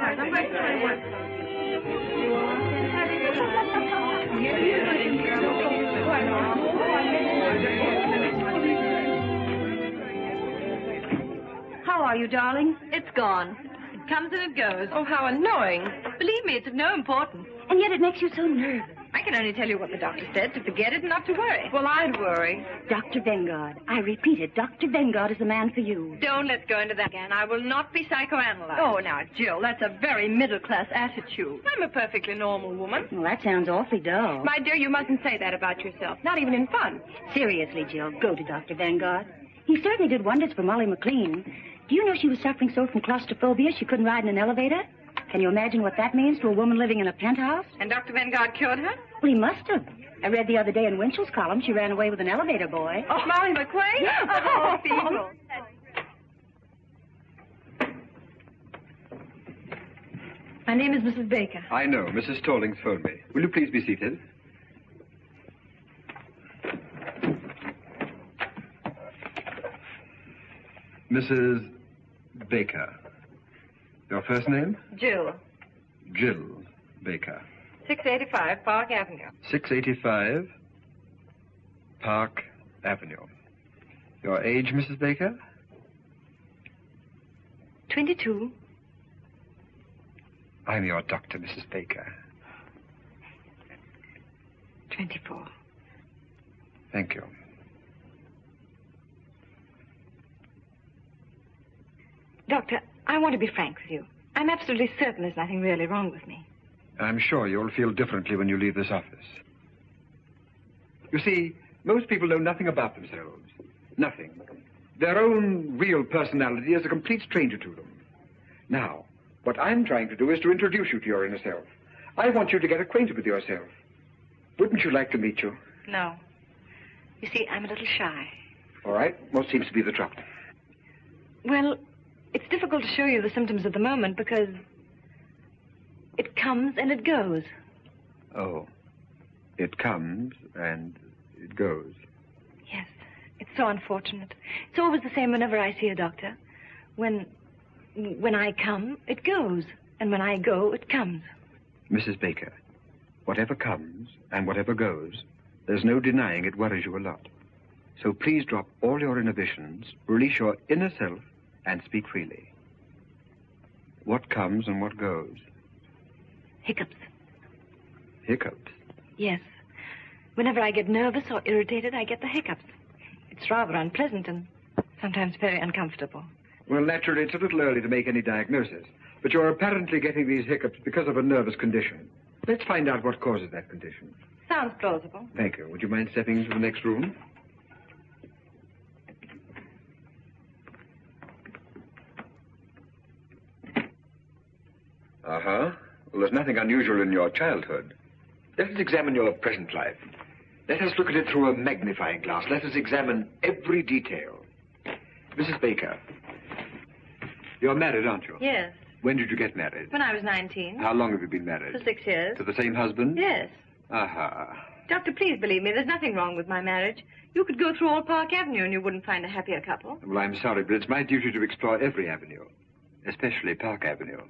How are you, darling? It's gone. It comes and it goes. Oh, how annoying. Believe me, it's of no importance. And yet it makes you so nervous. I can only tell you what the doctor said, to forget it and not to worry. Well, I'd worry. Dr. Vengard. I repeat it. Dr. Vengard is the man for you. Don't let's go into that again. I will not be psychoanalyzed. Oh, now, Jill, that's a very middle-class attitude. I'm a perfectly normal woman. Well, that sounds awfully dull. My dear, you mustn't say that about yourself. Not even in fun. Seriously, Jill, go to Dr. Vengard. He certainly did wonders for Molly McLean. Do you know she was suffering so from claustrophobia she couldn't ride in an elevator? Can you imagine what that means to a woman living in a penthouse? And Dr. Vengard cured her? Well, he must have. I read the other day in Winchell's column she ran away with an elevator boy. Oh, Molly McLean? Oh, people. My name is Mrs. Baker. I know. Mrs. Stallings phoned me. Will you please be seated? Mrs. Baker. Your first name? Jill. Jill Baker. 685 Park Avenue. 685 Park Avenue. Your age, Mrs. Baker? 22. I'm your doctor, Mrs. Baker. 24. Thank you. Doctor, I want to be frank with you. I'm absolutely certain there's nothing really wrong with me. I'm sure you'll feel differently when you leave this office. You see, most people know nothing about themselves. Nothing. Their own real personality is a complete stranger to them. Now, what I'm trying to do is to introduce you to your inner self. I want you to get acquainted with yourself. Wouldn't you like to meet you? No. You see, I'm a little shy. All right. What seems to be the trouble? Well, it's difficult to show you the symptoms at the moment because it comes and it goes. Oh. It comes and it goes. Yes. It's so unfortunate. It's always the same whenever I see a doctor. When I come, it goes. And when I go, it comes. Mrs. Baker, whatever comes and whatever goes, there's no denying it worries you a lot. So please drop all your inhibitions, release your inner self, and speak freely. What comes and what goes? Hiccups. Hiccups? Yes. Whenever I get nervous or irritated, I get the hiccups. It's rather unpleasant and sometimes very uncomfortable. Well, naturally, it's a little early to make any diagnosis, but you're apparently getting these hiccups because of a nervous condition. Let's find out what causes that condition. Sounds plausible. Thank you. Would you mind stepping into the next room? Uh-huh. Well, there's nothing unusual in your childhood. Let us examine your present life. Let us look at it through a magnifying glass. Let us examine every detail. Mrs. Baker, you're married, aren't you? Yes. When did you get married? When I was 19. How long have you been married? For 6 years. To the same husband? Yes. Uh-huh. Doctor, please believe me, there's nothing wrong with my marriage. You could go through all Park Avenue and you wouldn't find a happier couple. Well, I'm sorry, but it's my duty to explore every avenue, especially Park Avenue.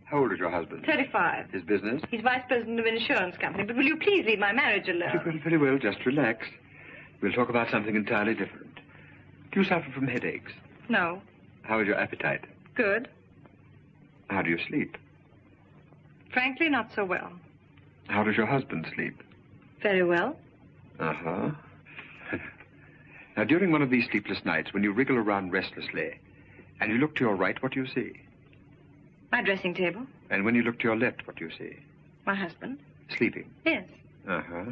How old is your husband? 35. His business? He's vice president of an insurance company. But will you please leave my marriage alone? Very well, very well. Just relax. We'll talk about something entirely different. Do you suffer from headaches? No. How is your appetite? Good. How do you sleep? Frankly, not so well. How does your husband sleep? Very well. Uh-huh. Now, during one of these sleepless nights, when you wriggle around restlessly, and you look to your right, what do you see? My dressing table. And when you look to your left, what do you see? My husband. Sleeping? Yes. Uh-huh.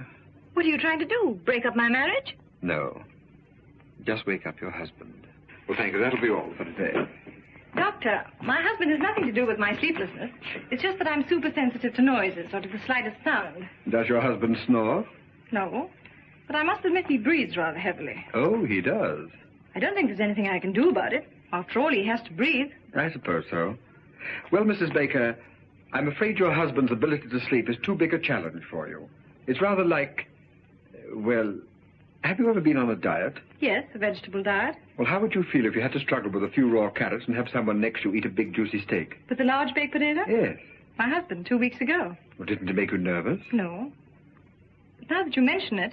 What are you trying to do? Break up my marriage? No. Just wake up your husband. Well, thank you. That'll be all for today. Doctor, my husband has nothing to do with my sleeplessness. It's just that I'm super sensitive to noises or to the slightest sound. Does your husband snore? No. But I must admit he breathes rather heavily. Oh, he does. I don't think there's anything I can do about it. After all, he has to breathe. I suppose so. Well, Mrs. Baker, I'm afraid your husband's ability to sleep is too big a challenge for you. It's rather like, well, have you ever been on a diet? Yes, a vegetable diet. Well, how would you feel if you had to struggle with a few raw carrots and have someone next to you eat a big, juicy steak? With a large baked potato? Yes. My husband, 2 weeks ago. Well, didn't it make you nervous? No. But now that you mention it,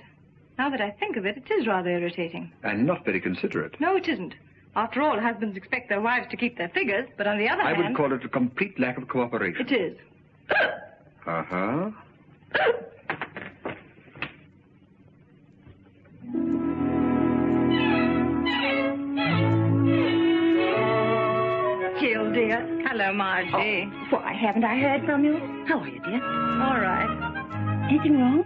now that I think of it, it is rather irritating. And not very considerate. No, it isn't. After all, husbands expect their wives to keep their figures, but on the other hand... I would call it a complete lack of cooperation. It is. Uh-huh. Jill, dear. Hello, Margie. Why, haven't I heard from you? How are you, dear? All right. Anything wrong?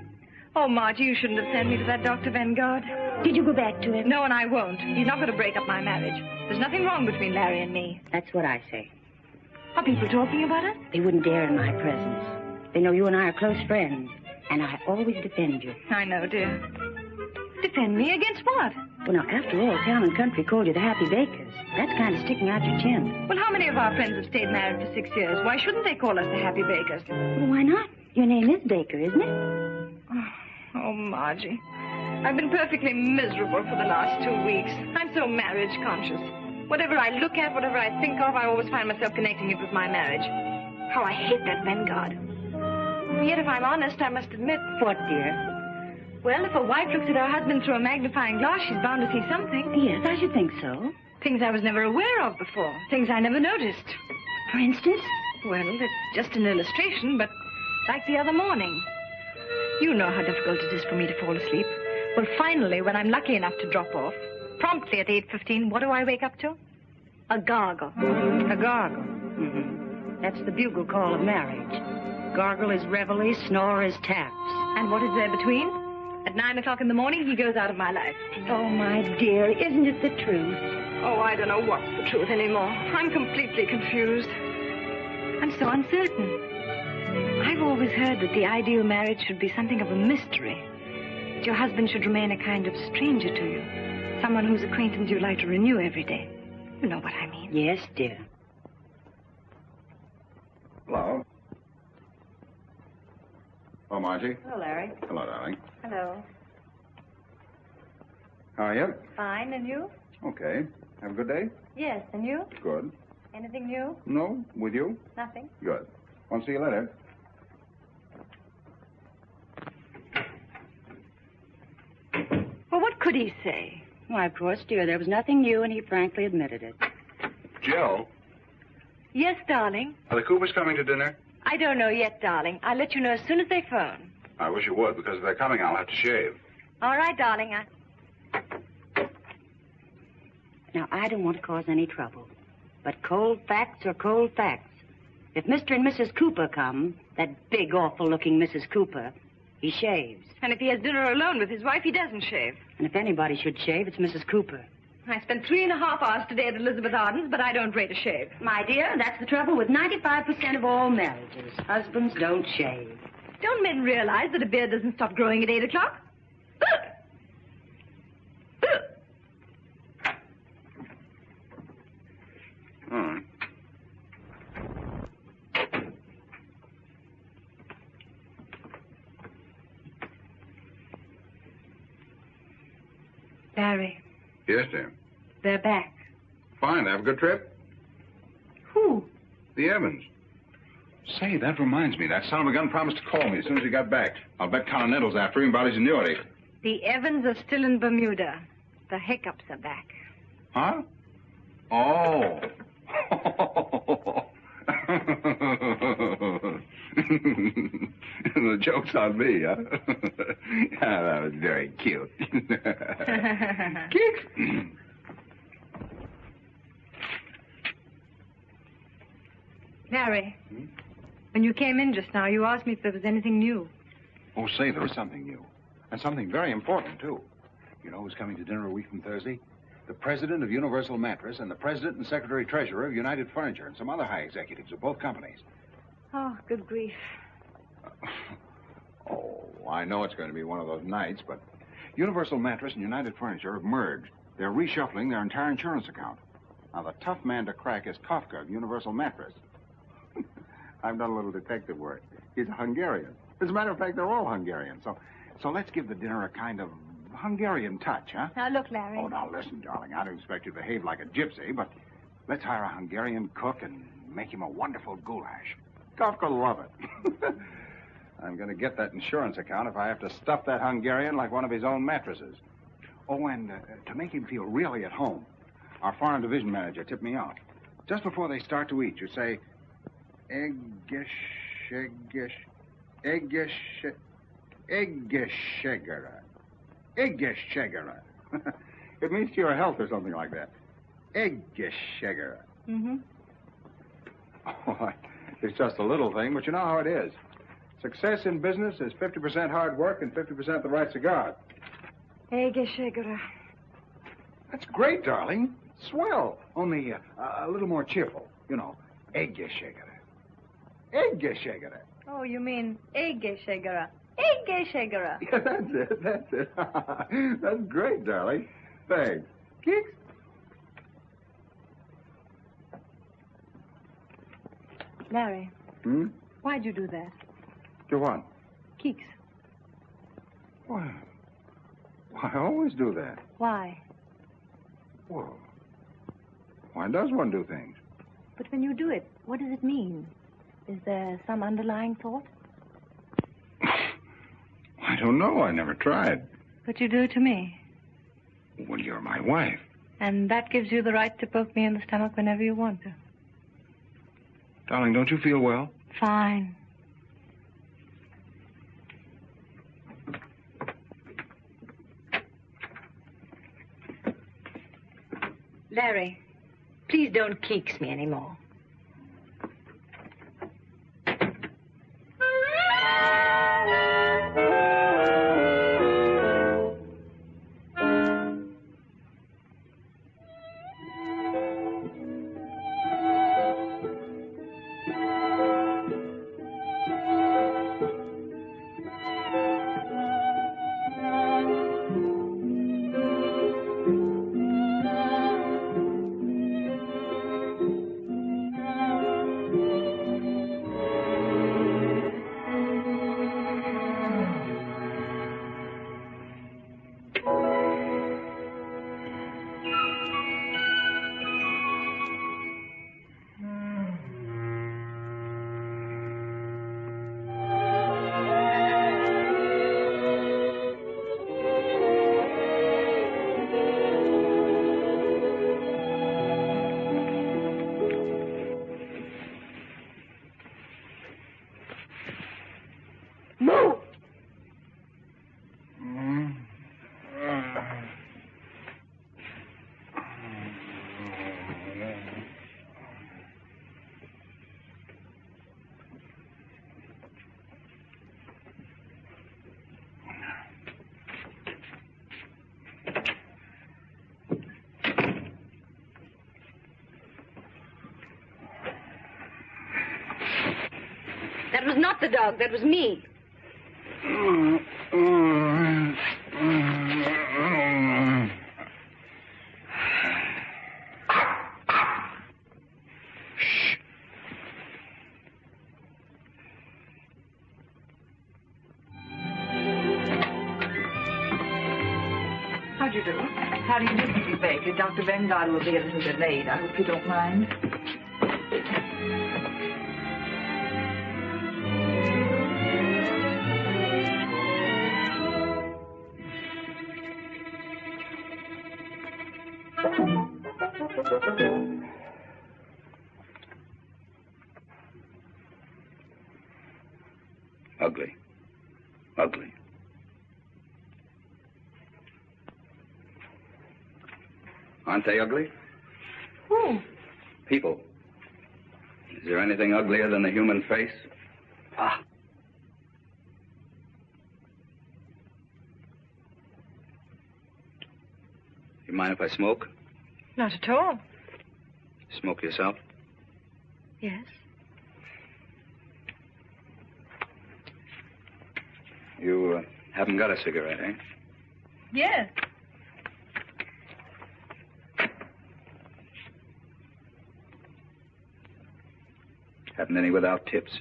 Oh, Margie, you shouldn't have sent me to that Dr. Vanguard. Did you go back to him? No, and I won't. He's not going to break up my marriage. There's nothing wrong between Larry and me. That's what I say. Are people talking about it? They wouldn't dare in my presence. They know you and I are close friends, and I always defend you. I know, dear. Defend me against what? Well, now, after all, town and country called you the Happy Bakers. That's kind of sticking out your chin. Well, how many of our friends have stayed married for 6 years? Why shouldn't they call us the Happy Bakers? Well, why not? Your name is Baker, isn't it? Oh, Margie. I've been perfectly miserable for the last 2 weeks. I'm so marriage conscious. Whatever I look at, whatever I think of, I always find myself connecting it with my marriage. How I hate that Vanguard. And yet, if I'm honest, I must admit... What, dear? Well, if a wife looks at her husband through a magnifying glass, she's bound to see something. Yes, I should think so. Things I was never aware of before. Things I never noticed. For instance? Well, it's just an illustration, but like the other morning. You know how difficult it is for me to fall asleep. Well, finally, when I'm lucky enough to drop off, promptly at 8:15, what do I wake up to? A gargle. A gargle. Mm-hmm. That's the bugle call of marriage. Gargle is reveille, snore is taps. And what is there between? At 9 o'clock in the morning, he goes out of my life. Oh, my dear, isn't it the truth? Oh, I don't know what's the truth anymore. I'm completely confused. I'm so uncertain. I've always heard that the ideal marriage should be something of a mystery. That your husband should remain a kind of stranger to you. Someone whose acquaintance you like to renew every day. You know what I mean. Yes, dear. Hello. Hello, Margie. Hello, Larry. Hello, darling. Hello. How are you? Fine, and you? Okay. Have a good day? Yes, and you? Good. Anything new? No? With you? Nothing. Good. Want to see you later. Well, what could he say? Why, of course, dear, there was nothing new, and he frankly admitted it. Jill, Yes, darling. are the Coopers coming to dinner? I don't know yet, darling. I'll let you know as soon as they phone. I wish you would, because if they're coming, I'll have to shave. All right, darling. Now, I don't want to cause any trouble, but cold facts are cold facts. If Mr. and Mrs. Cooper come, that big, awful-looking Mrs. Cooper, he shaves. And if he has dinner alone with his wife, he doesn't shave. And if anybody should shave, it's Mrs. Cooper. I spent 3.5 hours today at Elizabeth Arden's, but I don't rate a shave. My dear, that's the trouble with 95% of all marriages. Husbands don't shave. Don't men realize that a beard doesn't stop growing at 8 o'clock? Hmm. Larry, Yes, dear. they're back. Fine. Have a good trip? Who? The Evans. Say, that reminds me. That son of a gun promised to call me as soon as he got back. I'll bet Continental's after him about his annuity. The Evans are still in Bermuda. The hiccups are back. Huh? Oh. The joke's on me, huh? Yeah, that was very cute. Kick. Larry, when you came in just now, you asked me if there was anything new. Oh, say, there is something new. And something very important, too. You know who's coming to dinner a week from Thursday? The president of Universal Mattress and the president and secretary treasurer of United Furniture and some other high executives of both companies. Oh, good grief. Oh, I know it's going to be one of those nights, but Universal Mattress and United Furniture have merged. They're reshuffling their entire insurance account. Now, the tough man to crack is Kafka of Universal Mattress. I've done a little detective work. He's a Hungarian. As a matter of fact, they're all Hungarian. So let's give the dinner a kind of Hungarian touch, huh? Now, look, Larry. Oh, now listen, darling. I don't expect you to behave like a gypsy, but let's hire a Hungarian cook and make him a wonderful goulash. Kafka'll love it. I'm going to get that insurance account if I have to stuff that Hungarian like one of his own mattresses. Oh, and to make him feel really at home, our foreign division manager tipped me off. Just before they start to eat, you say, Eggeschegera. Eggeschegera. It means to your health or something like that. Eggeschegera. Mm-hmm. Oh, it's just a little thing, but you know how it is. Success in business is 50% hard work and 50% the right cigar. Eggeschegera. That's great, darling. Swell. Only a little more cheerful. You know, Eggeschegera. Eggeschegera. Oh, you mean Eggeschegera. Eggeschegera. Yeah, that's it. That's great, darling. Thanks. Kicks? Larry. Hmm? Why'd you do that? Do what? Keeks. Why, I always do that. Why? Well, why does one do things? But when you do it, what does it mean? Is there some underlying thought? I don't know. I never tried. But you do it to me. Well, you're my wife. And that gives you the right to poke me in the stomach whenever you want to. Darling, don't you feel well? Fine. Larry, please don't keeks me anymore. That was not the dog. That was me. How'd you do? How do you do, Mrs. Baker? Dr. Vanguard will be a little delayed. I hope you don't mind. Ugly. Ugly. Aren't they ugly? Who? People. Is there anything uglier than the human face? Ah. You mind if I smoke? Not at all. Smoke yourself? Yes. You haven't got a cigarette, eh? Yes. Haven't any without tips?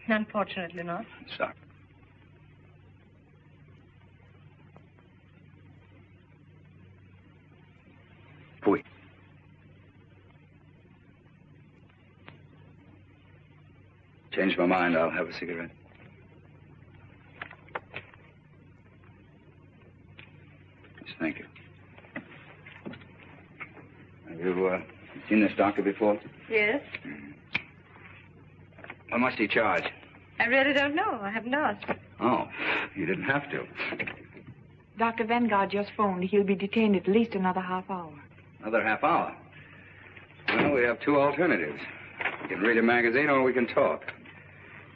Unfortunately not. Stop. Changed my mind. I'll have a cigarette. Yes, thank you. Have you seen this doctor before? Yes. How much do you charge? I really don't know. I haven't asked. Oh, you didn't have to. Dr. Vanguard just phoned. He'll be detained at least another half hour. Another half hour. Well, we have two alternatives. We can read a magazine or we can talk.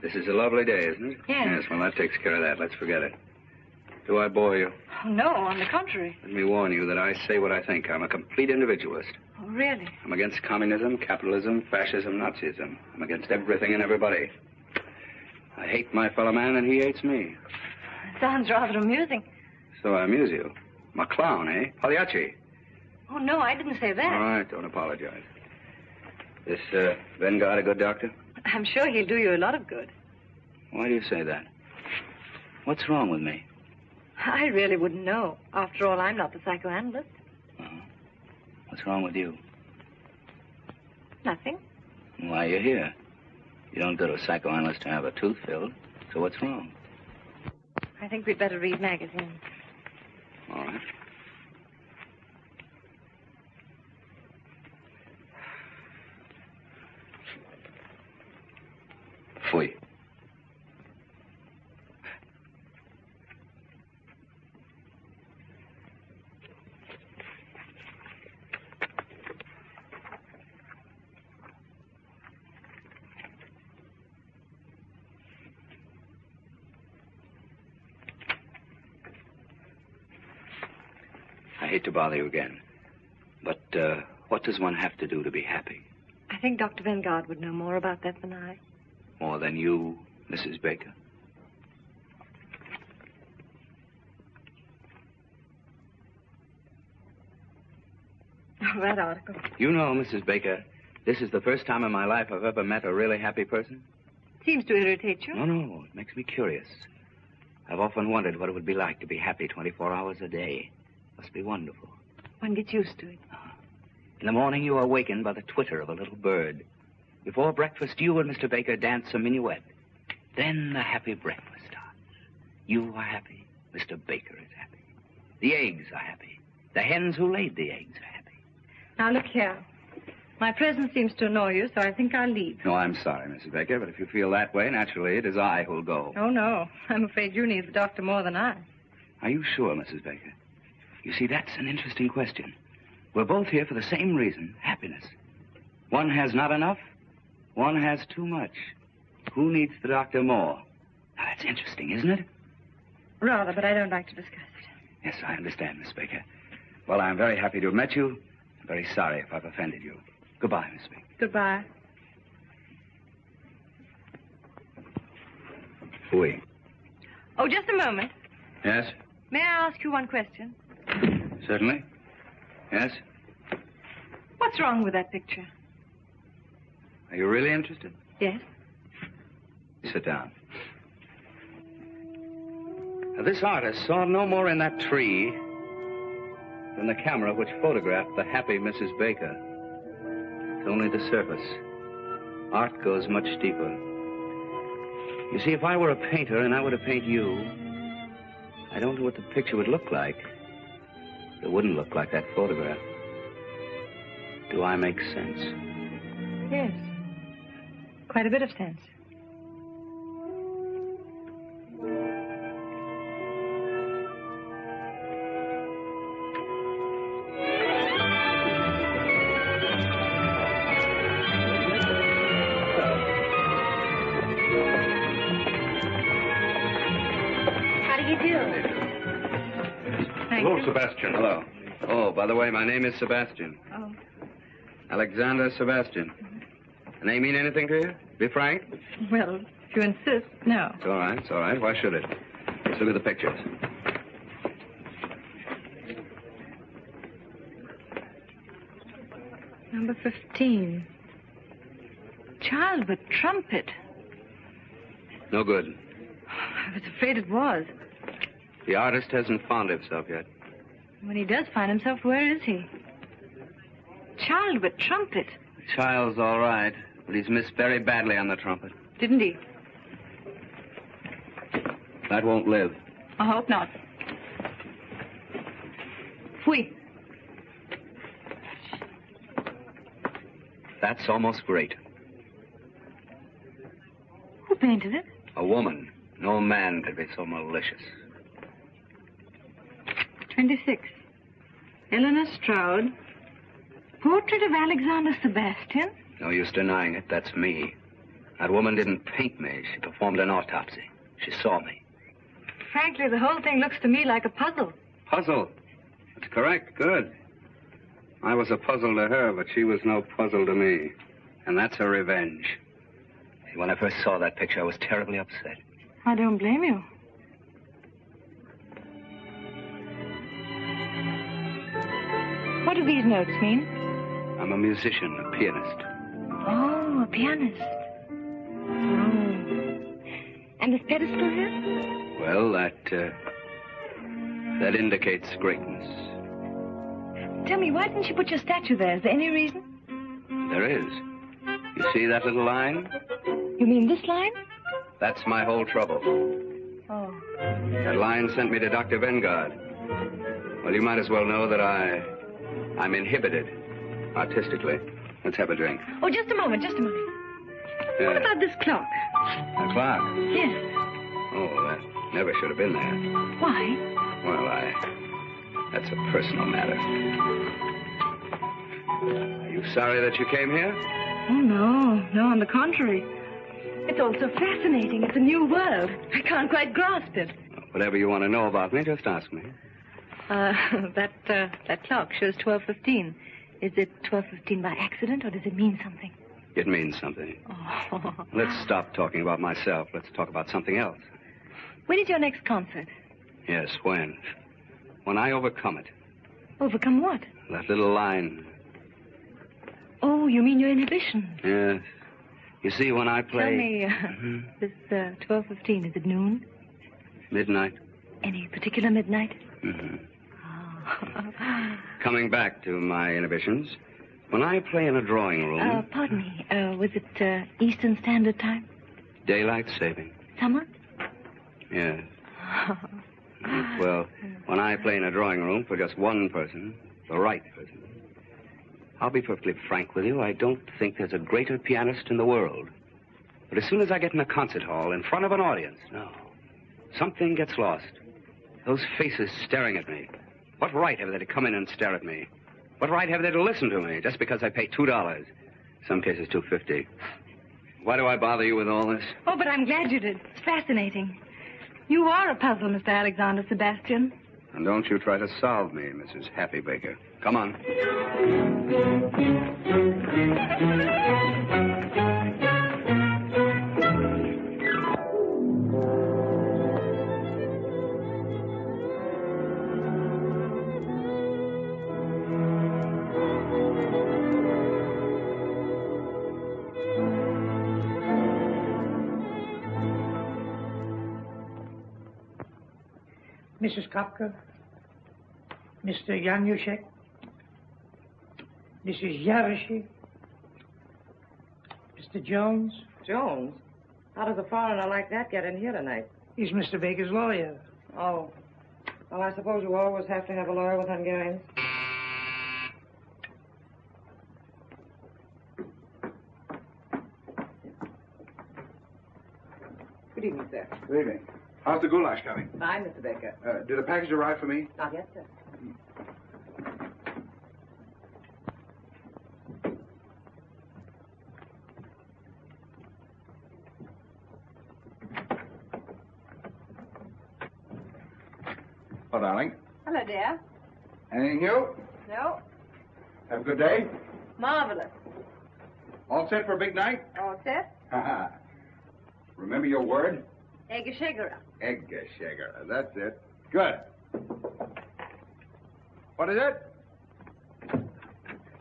This is a lovely day, isn't it? Yes. Yes, well, that takes care of that. Let's forget it. Do I bore you? Oh, no, on the contrary. Let me warn you that I say what I think. I'm a complete individualist. Oh, really? I'm against communism, capitalism, fascism, Nazism. I'm against everything and everybody. I hate my fellow man and he hates me. Sounds rather amusing. So I amuse you. I'm a clown, eh? Pagliacci. Oh, no, I didn't say that. All right, don't apologize. This Vanguard a good doctor? I'm sure he'll do you a lot of good. Why do you say that? What's wrong with me? I really wouldn't know. After all, I'm not the psychoanalyst. Uh-huh. What's wrong with you? Nothing. Why are you here? You don't go to a psychoanalyst to have a tooth filled. So what's wrong? I think we'd better read magazines. All right. Fui. I hate to bother you again, but what does one have to do to be happy? I think Dr. Vanguard would know more about that than I. More than you, Mrs. Baker? Oh, that article. You know, Mrs. Baker, this is the first time in my life I've ever met a really happy person. Seems to irritate you. No, it makes me curious. I've often wondered what it would be like to be happy 24 hours a day. Must be wonderful. One gets used to it. In the morning, you are awakened by the twitter of a little bird. Before breakfast, you and Mr. Baker dance a minuet. Then the happy breakfast starts. You are happy. Mr. Baker is happy. The eggs are happy. The hens who laid the eggs are happy. Now, look here. My presence seems to annoy you, so I think I'll leave. No, I'm sorry, Mrs. Baker, but if you feel that way, naturally, it is I who'll go. Oh, no. I'm afraid you need the doctor more than I. Are you sure, Mrs. Baker? You see, that's an interesting question. We're both here for the same reason, happiness. One has not enough, one has too much. Who needs the doctor more? Now, that's interesting, isn't it? Rather, but I don't like to discuss it. Yes, I understand, Miss Baker. Well, I'm very happy to have met you. I'm very sorry if I've offended you. Goodbye, Miss Baker. Goodbye. Fui. Oh, just a moment. Yes? May I ask you one question? Certainly. Yes? What's wrong with that picture? Are you really interested? Yes. Sit down. Now, this artist saw no more in that tree than the camera which photographed the happy Mrs. Baker. It's only the surface. Art goes much deeper. You see, if I were a painter and I were to paint you, I don't know what the picture would look like. It wouldn't look like that photograph. Do I make sense? Yes. Quite a bit of sense. How do you do? Hello, Sebastian. Hello. Oh, by the way, my name is Sebastian. Oh. Alexander Sebastian. The name mean anything to you? Be frank? Well, if you insist, no. It's all right, it's all right. Why should it? Let's look at the pictures. Number 15. Child with trumpet. No good. I was afraid it was. The artist hasn't found himself yet. When he does find himself, where is he? Child with trumpet. The child's all right, but he's missed very badly on the trumpet. Didn't he? That won't live. I hope not. Fui. That's almost great. Who painted it? A woman. No man could be so malicious. 26. Eleanor Stroud. Portrait of Alexander Sebastian. No use denying it. That's me. That woman didn't paint me. She performed an autopsy. She saw me. Frankly, the whole thing looks to me like a puzzle. Puzzle. That's correct. Good. I was a puzzle to her, but she was no puzzle to me. And that's her revenge. See, when I first saw that picture, I was terribly upset. I don't blame you. What do these notes mean? I'm a musician, a pianist. Oh, a pianist. Oh. And this pedestal here? Well, that indicates greatness. Tell me, why didn't you put your statue there? Is there any reason? There is. You see that little line? You mean this line? That's my whole trouble. Oh. That line sent me to Dr. Vanguard. Well, you might as well know that I'm inhibited, artistically. Let's have a drink. Oh, just a moment, just a moment. What about this clock? A clock? Yes. Oh, that never should have been there. Why? Well, that's a personal matter. Are you sorry that you came here? Oh, no. No, on the contrary. It's all so fascinating. It's a new world. I can't quite grasp it. Whatever you want to know about me, just ask me. That clock shows 12:15. Is it 12:15 by accident, or does it mean something? It means something. Oh. Let's stop talking about myself. Let's talk about something else. When is your next concert? Yes, when? When I overcome it. Overcome what? That little line. Oh, you mean your inhibition? Yes. You see, when I play... Tell me, this 12:15, is it noon? Midnight. Any particular midnight? Mm-hmm. Oh. Coming back to my inhibitions, when I play in a drawing room... Pardon me, was it Eastern Standard Time? Daylight saving. Summer? Yes. Well, when I play in a drawing room for just one person, the right person, I'll be perfectly frank with you, I don't think there's a greater pianist in the world. But as soon as I get in a concert hall in front of an audience, no, something gets lost. Those faces staring at me. What right have they to come in and stare at me? What right have they to listen to me just because I pay $2? Some cases $2.50. Why do I bother you with all this? Oh, but I'm glad you did. It's fascinating. You are a puzzle, Mr. Alexander Sebastian. And don't you try to solve me, Mrs. Happy Baker. Come on. Mrs. Kopka, Mr. Yanushek, Mrs. Yaroshi, Mr. Jones. Jones? How does a foreigner like that get in here tonight? He's Mr. Baker's lawyer. Oh. Well, I suppose you always have to have a lawyer with Hungarians. Good evening, sir. Good evening. How's the goulash coming? Fine, Mr. Baker. Did a package arrive for me? Not yet, sir. Oh, darling. Hello, dear. Anything new? No. Have a good day? Marvelous. All set for a big night? All set? Remember your word? Eggeschegera. Eggeschegger. That's it. Good. What is it?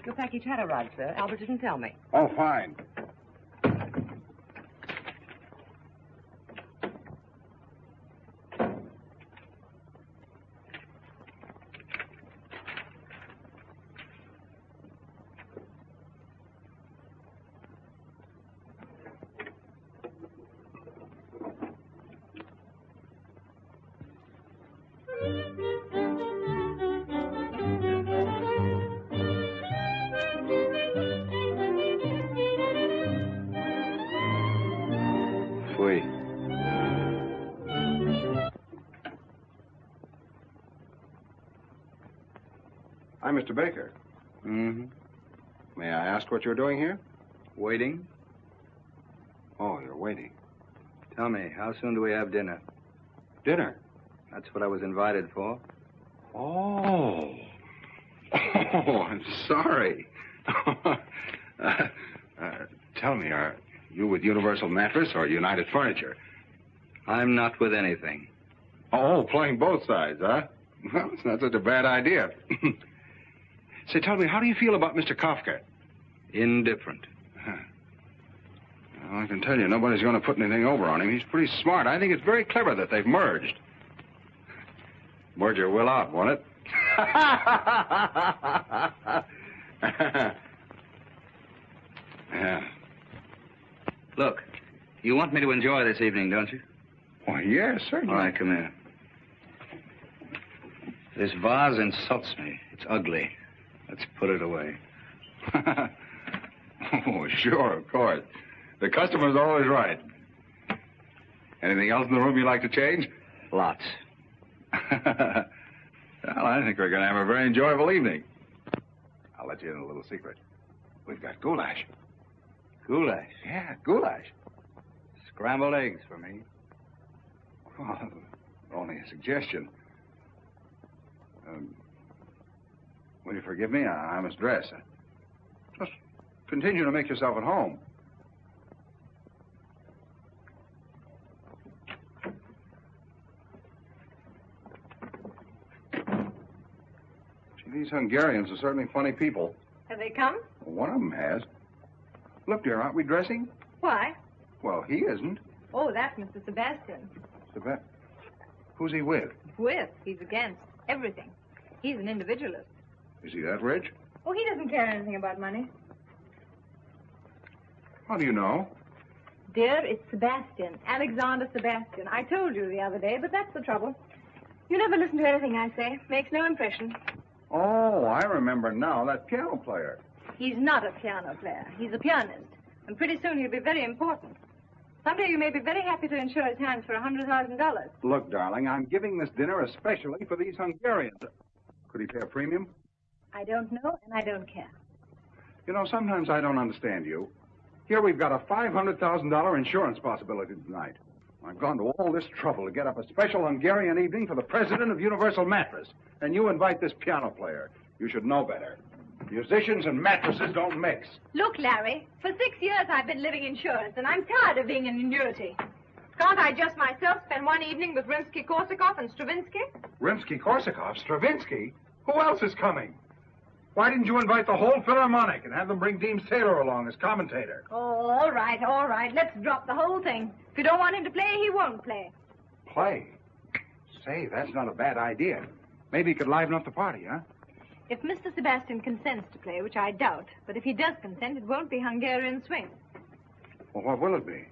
Your package had arrived, sir. Albert didn't tell me. Oh, fine. be. I'm Mr. Baker. Mm-hmm. May I ask what you're doing here? Waiting? Oh, you're waiting. Tell me, how soon do we have dinner? Dinner? That's what I was invited for. Oh. Oh, I'm sorry. Tell me, are you with Universal Mattress or United Furniture? I'm not with anything. Oh, playing both sides, huh? Well, it's not such a bad idea. Say, tell me, how do you feel about Mr. Kafka? Indifferent. Well, I can tell you, nobody's going to put anything over on him. He's pretty smart. I think it's very clever that they've merged. Merger will out, won't it? Yeah. Look, you want me to enjoy this evening, don't you? Well, yes, certainly. All right, come here. This vase insults me. It's ugly. Let's put it away. Oh, sure, of course. The customer's always right. Anything else in the room you'd like to change? Lots. Well, I think we're going to have a very enjoyable evening. I'll let you in a little secret. We've got goulash. Goulash. Yeah, goulash. Scrambled eggs for me. Well, only a suggestion. Will you forgive me? I must dress. Just continue to make yourself at home. Gee, these Hungarians are certainly funny people. Have they come? Well, one of them has. Look, dear, aren't we dressing? Why? Well, he isn't. Oh, that's Mr. Sebastian. Who's he with? With. He's against everything. He's an individualist. Is he that rich? Oh, he doesn't care anything about money. How do you know? Dear, it's Sebastian. Alexander Sebastian. I told you the other day, but that's the trouble. You never listen to anything I say. Makes no impression. Oh, I remember now. That piano player. He's not a piano player. He's a pianist. And pretty soon he'll be very important. Someday you may be very happy to insure his hands for $100,000. Look, darling, I'm giving this dinner especially for these Hungarians. Could he pay a premium? I don't know, and I don't care. You know, sometimes I don't understand you. Here we've got a $500,000 insurance possibility tonight. I've gone to all this trouble to get up a special Hungarian evening for the president of Universal Mattress. And you invite this piano player. You should know better. Musicians and mattresses don't mix. Look, Larry, for 6 years I've been living insurance, and I'm tired of being an annuity. Can't I just myself spend one evening with Rimsky-Korsakov and Stravinsky? Rimsky-Korsakov? Stravinsky? Who else is coming? Why didn't you invite the whole Philharmonic and have them bring Deems Taylor along as commentator? Oh, all right, all right. Let's drop the whole thing. If you don't want him to play, he won't play. Play? Say, that's not a bad idea. Maybe he could liven up the party, huh? If Mr. Sebastian consents to play, which I doubt, but if he does consent, it won't be Hungarian swing. Well, what will it be?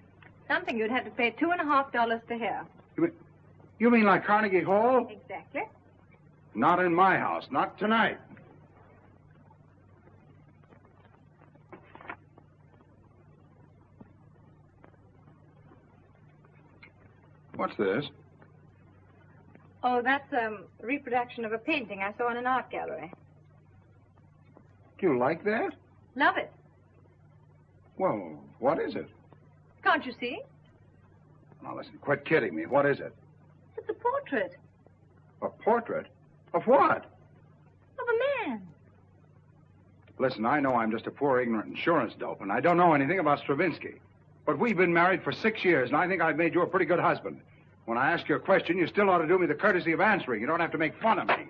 Something you'd have to pay $2.50 to hear. You mean like Carnegie Hall? Exactly. Not in my house. Not tonight. What's this? Oh, that's a reproduction of a painting I saw in an art gallery. Do you like that? Love it. Well, what is it? Can't you see? Now, listen, quit kidding me. What is it? It's a portrait A portrait? Of what? of a man. Listen, I know I'm just a poor, ignorant insurance dope, and I don't know anything about Stravinsky. But we've been married for 6 years, and I think I've made you a pretty good husband. When I ask you a question, you still ought to do me the courtesy of answering. You don't have to make fun of me.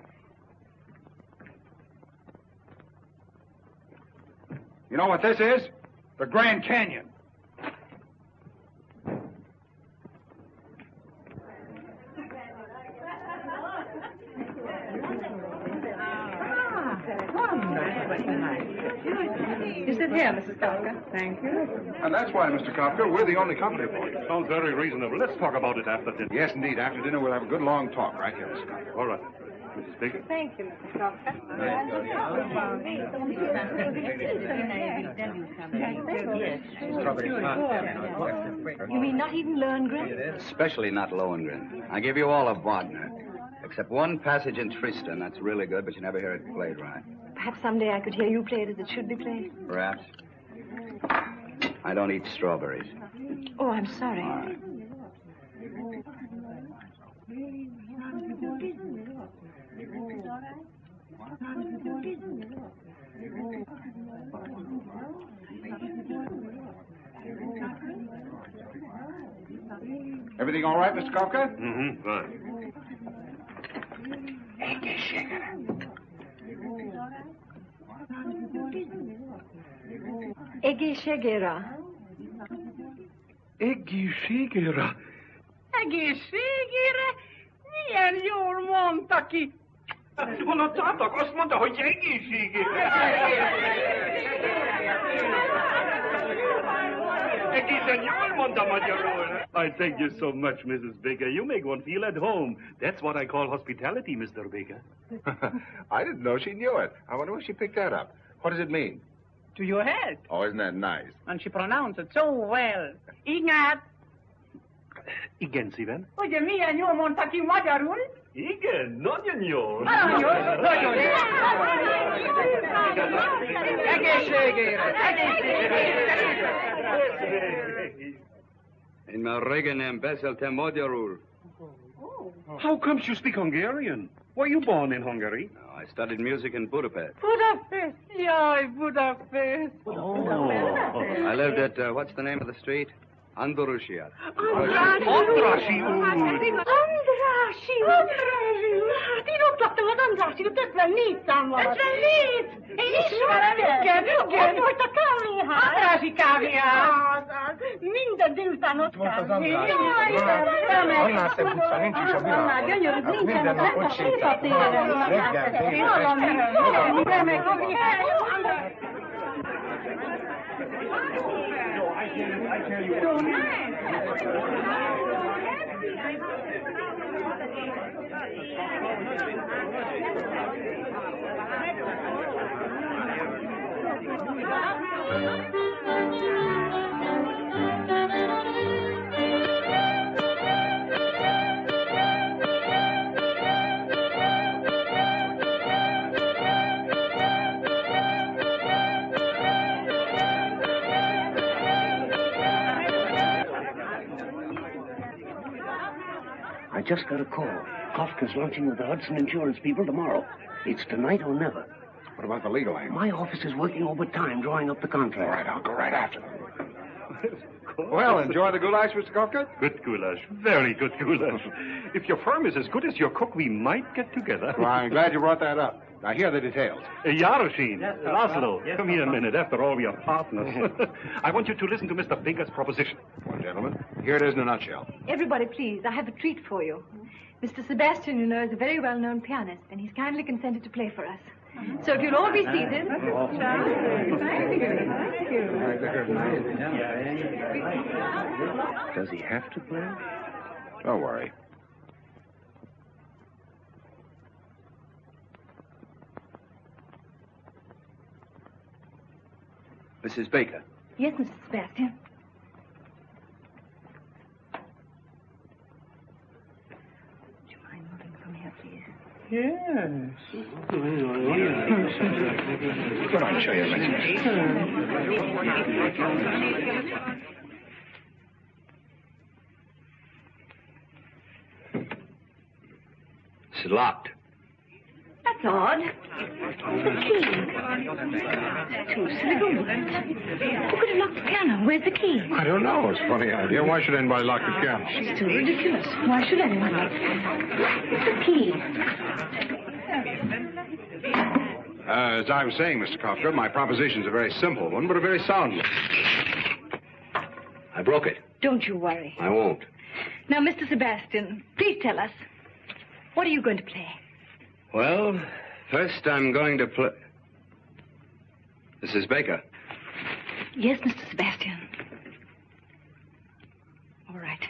You know what this is? The Grand Canyon. You sit here, Mrs. Kafka. Thank you. And that's why, Mr. Kafka, we're the only company for you. Sounds very reasonable. Let's talk about it after dinner. Yes, indeed. After dinner, we'll have a good long talk right here, Mr. Kafka. All right. Mrs. Baker. Thank you, Mrs. Coffin. You mean not even Lohengrin? Especially not Lohengrin. I give you all of Wagner. Except one passage in Tristan. That's really good, but you never hear it played right. Perhaps someday I could hear you play it as it should be played. Perhaps. I don't eat strawberries. Oh, I'm sorry. All right. Everything all right, Mr. Kafka? Mm-hmm, fine. Ege Shegera. Egészségére. Egészségére? Milyen jól mondta ki. Hallottátok? Azt mondta, hogy egészségére. Egészen jól mondta magyarul. I thank you so much, Mrs. Baker. You make one feel at home. That's what I call hospitality, Mr. Baker. I didn't know she knew it. I wonder where she picked that up. What does it mean? To your head. Oh, isn't that nice? And she pronounced it so well. Ignát, Igen, szívem. ugye milyen jól mondta ki magyarul? Igen, nagyon jól. Nagyon jól. Egészségére. In my régen nem beszéltem magyarul. How comes you speak Hungarian? Were you born in Hungary? No, I studied music in Budapest. Budapest. Jaj, Budapest. Oh. I lived at, what's the name of the street? Andalusia. Andrássy úr! Andrássy! Hát én ott laktam az Andrássy út 54 számmal. 54? Én ismerem, igen. Ott volt a kávéház. Andrássy kávéház. Minden délután ott volt az Andrássy. Annál szebb utca nincs is a világon. Gyönyörű, Minden nap ott sétál. Reggel, I just got a call. Kafka's launching with the Hudson Insurance people tomorrow. It's tonight or never. What about the legal aim? My office is working overtime drawing up the contract. All right, I'll go right after them. Well, enjoy the goulash, Mr. Kafka? Good goulash. Very good goulash. If your firm is as good as your cook, we might get together. Well, I'm glad you brought that up. Now, here are the details. Yaroshin, Laszlo, come here a minute. After all, we are partners. I want you to listen to Mr. Baker's proposition. Well, gentlemen, here it is in a nutshell. Everybody, please, I have a treat for you. Mr. Sebastian, you know, is a very well-known pianist, and he's kindly consented to play for us. So if you'll all be seated. Does he have to play? Don't worry. Mrs. Baker. Yes, Mr. Sebastian. Would you mind moving from here, please? Yes. Come on, show you a message. It's locked. That's odd. The key. Two cigarettes. Who could have locked the piano? Where's the key? I don't know. It's a funny idea. Why should anybody lock the piano? It's too ridiculous. Why should anyone lock it? The key. As I was saying, Mr. Kafka, my proposition's a very simple one, but a very sound one. I broke it. Don't you worry. I won't. Now, Mr. Sebastian, please tell us. What are you going to play? Well, first I'm going to play... Mrs. Baker. Yes, Mr. Sebastian. All right.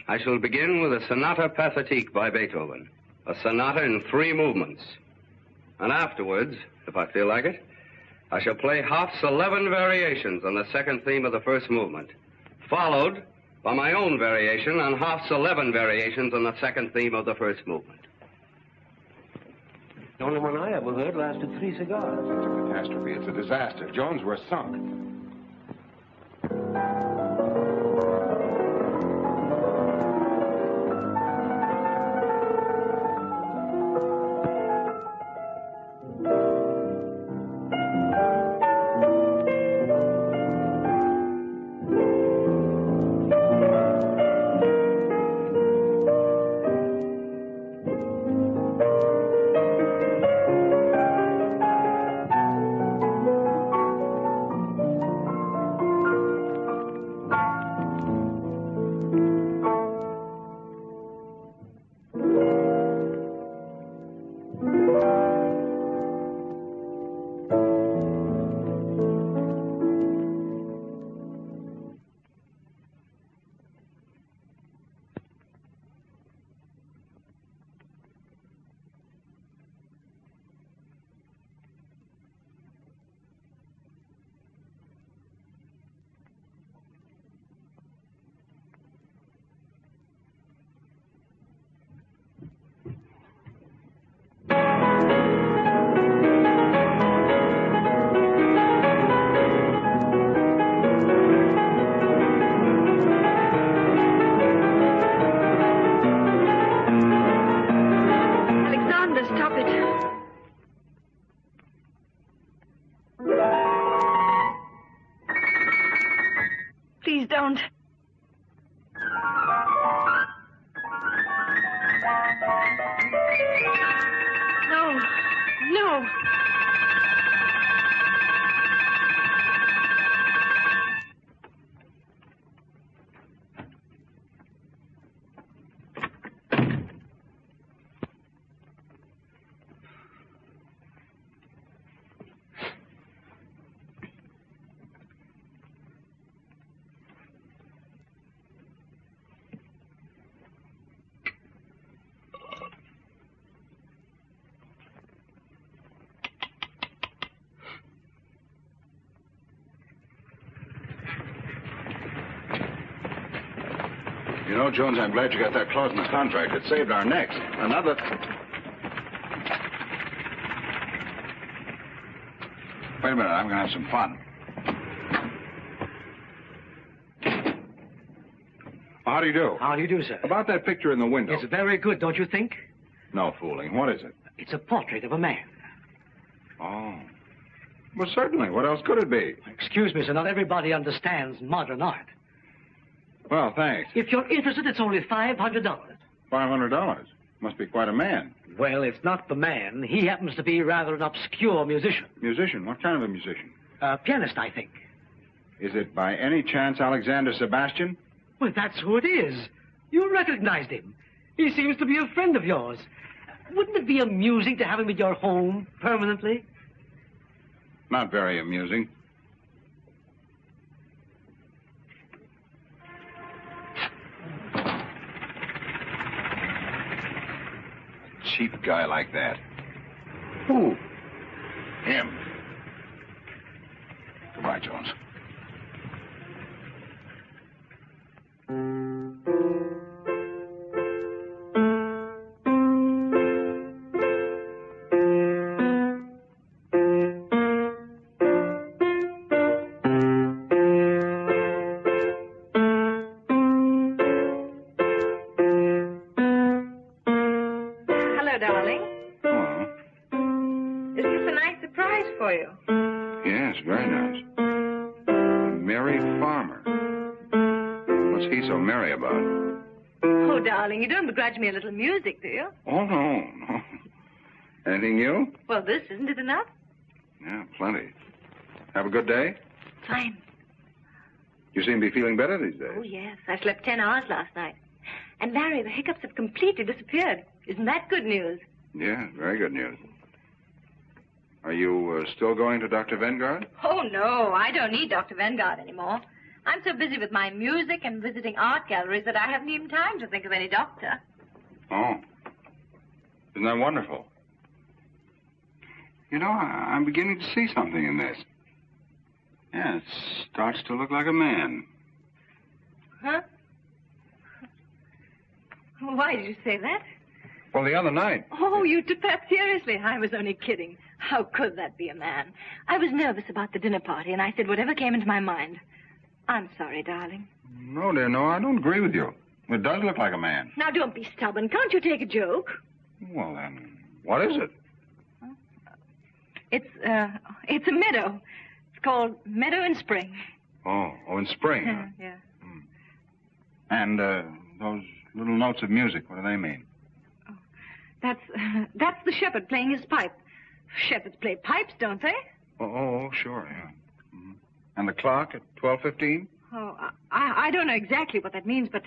I shall begin with a Sonata Pathetique by Beethoven. A sonata in 3 movements. And afterwards, if I feel like it, I shall play Hoff's 11 variations on the second theme of the first movement, followed by my own variation on Hoff's 11 variations on the second theme of the first movement. The only one I ever heard lasted 3 cigars. It's a catastrophe. It's a disaster. Jones, we're sunk. Please don't. No. No. You know, Jones, I'm glad you got that clause in the contract. It saved our necks. Another... Wait a minute. I'm going to have some fun. How do you do? How do you do, sir? About that picture in the window. It's very good, don't you think? No fooling. What is it? It's a portrait of a man. Oh. Well, certainly. What else could it be? Excuse me, sir. Not everybody understands modern art. Well, thanks. If you're interested, it's only $500. $500? Must be quite a man. Well, it's not the man. He happens to be rather an obscure musician. Musician? What kind of a musician? Pianist, I think. Is it by any chance Alexander Sebastian? Well, that's who it is. You recognized him. He seems to be a friend of yours. Wouldn't it be amusing to have him at your home permanently? Not very amusing. A cheap guy like that. Who? Him. Goodbye, Jones. You don't begrudge me a little music, do you? Oh, no. Anything new? Well, this, isn't it enough? Yeah, plenty. Have a good day? Fine. You seem to be feeling better these days. Oh, yes. I slept 10 hours last night. And, Larry, the hiccups have completely disappeared. Isn't that good news? Yeah, very good news. Are you still going to Dr. Vanguard? Oh, no. I don't need Dr. Vanguard anymore. I'm so busy with my music and visiting art galleries that I haven't even time to think of any doctor. Oh. Isn't that wonderful? You know, I'm beginning to see something in this. Yeah, it starts to look like a man. Huh? Why did you say that? Well, the other night. Oh, you took that seriously. I was only kidding. How could that be a man? I was nervous about the dinner party, and I said whatever came into my mind. I'm sorry, darling. No, dear, no, I don't agree with you. It does look like a man. Now, don't be stubborn. Can't you take a joke? Well, then, what is it? It's a meadow. It's called Meadow in Spring. Oh, in spring. Huh? Yeah. And those little notes of music, what do they mean? Oh, that's the shepherd playing his pipe. Shepherds play pipes, don't they? Oh, sure, yeah. Mm-hmm. And the clock at 12:15? Oh, I don't know exactly what that means, but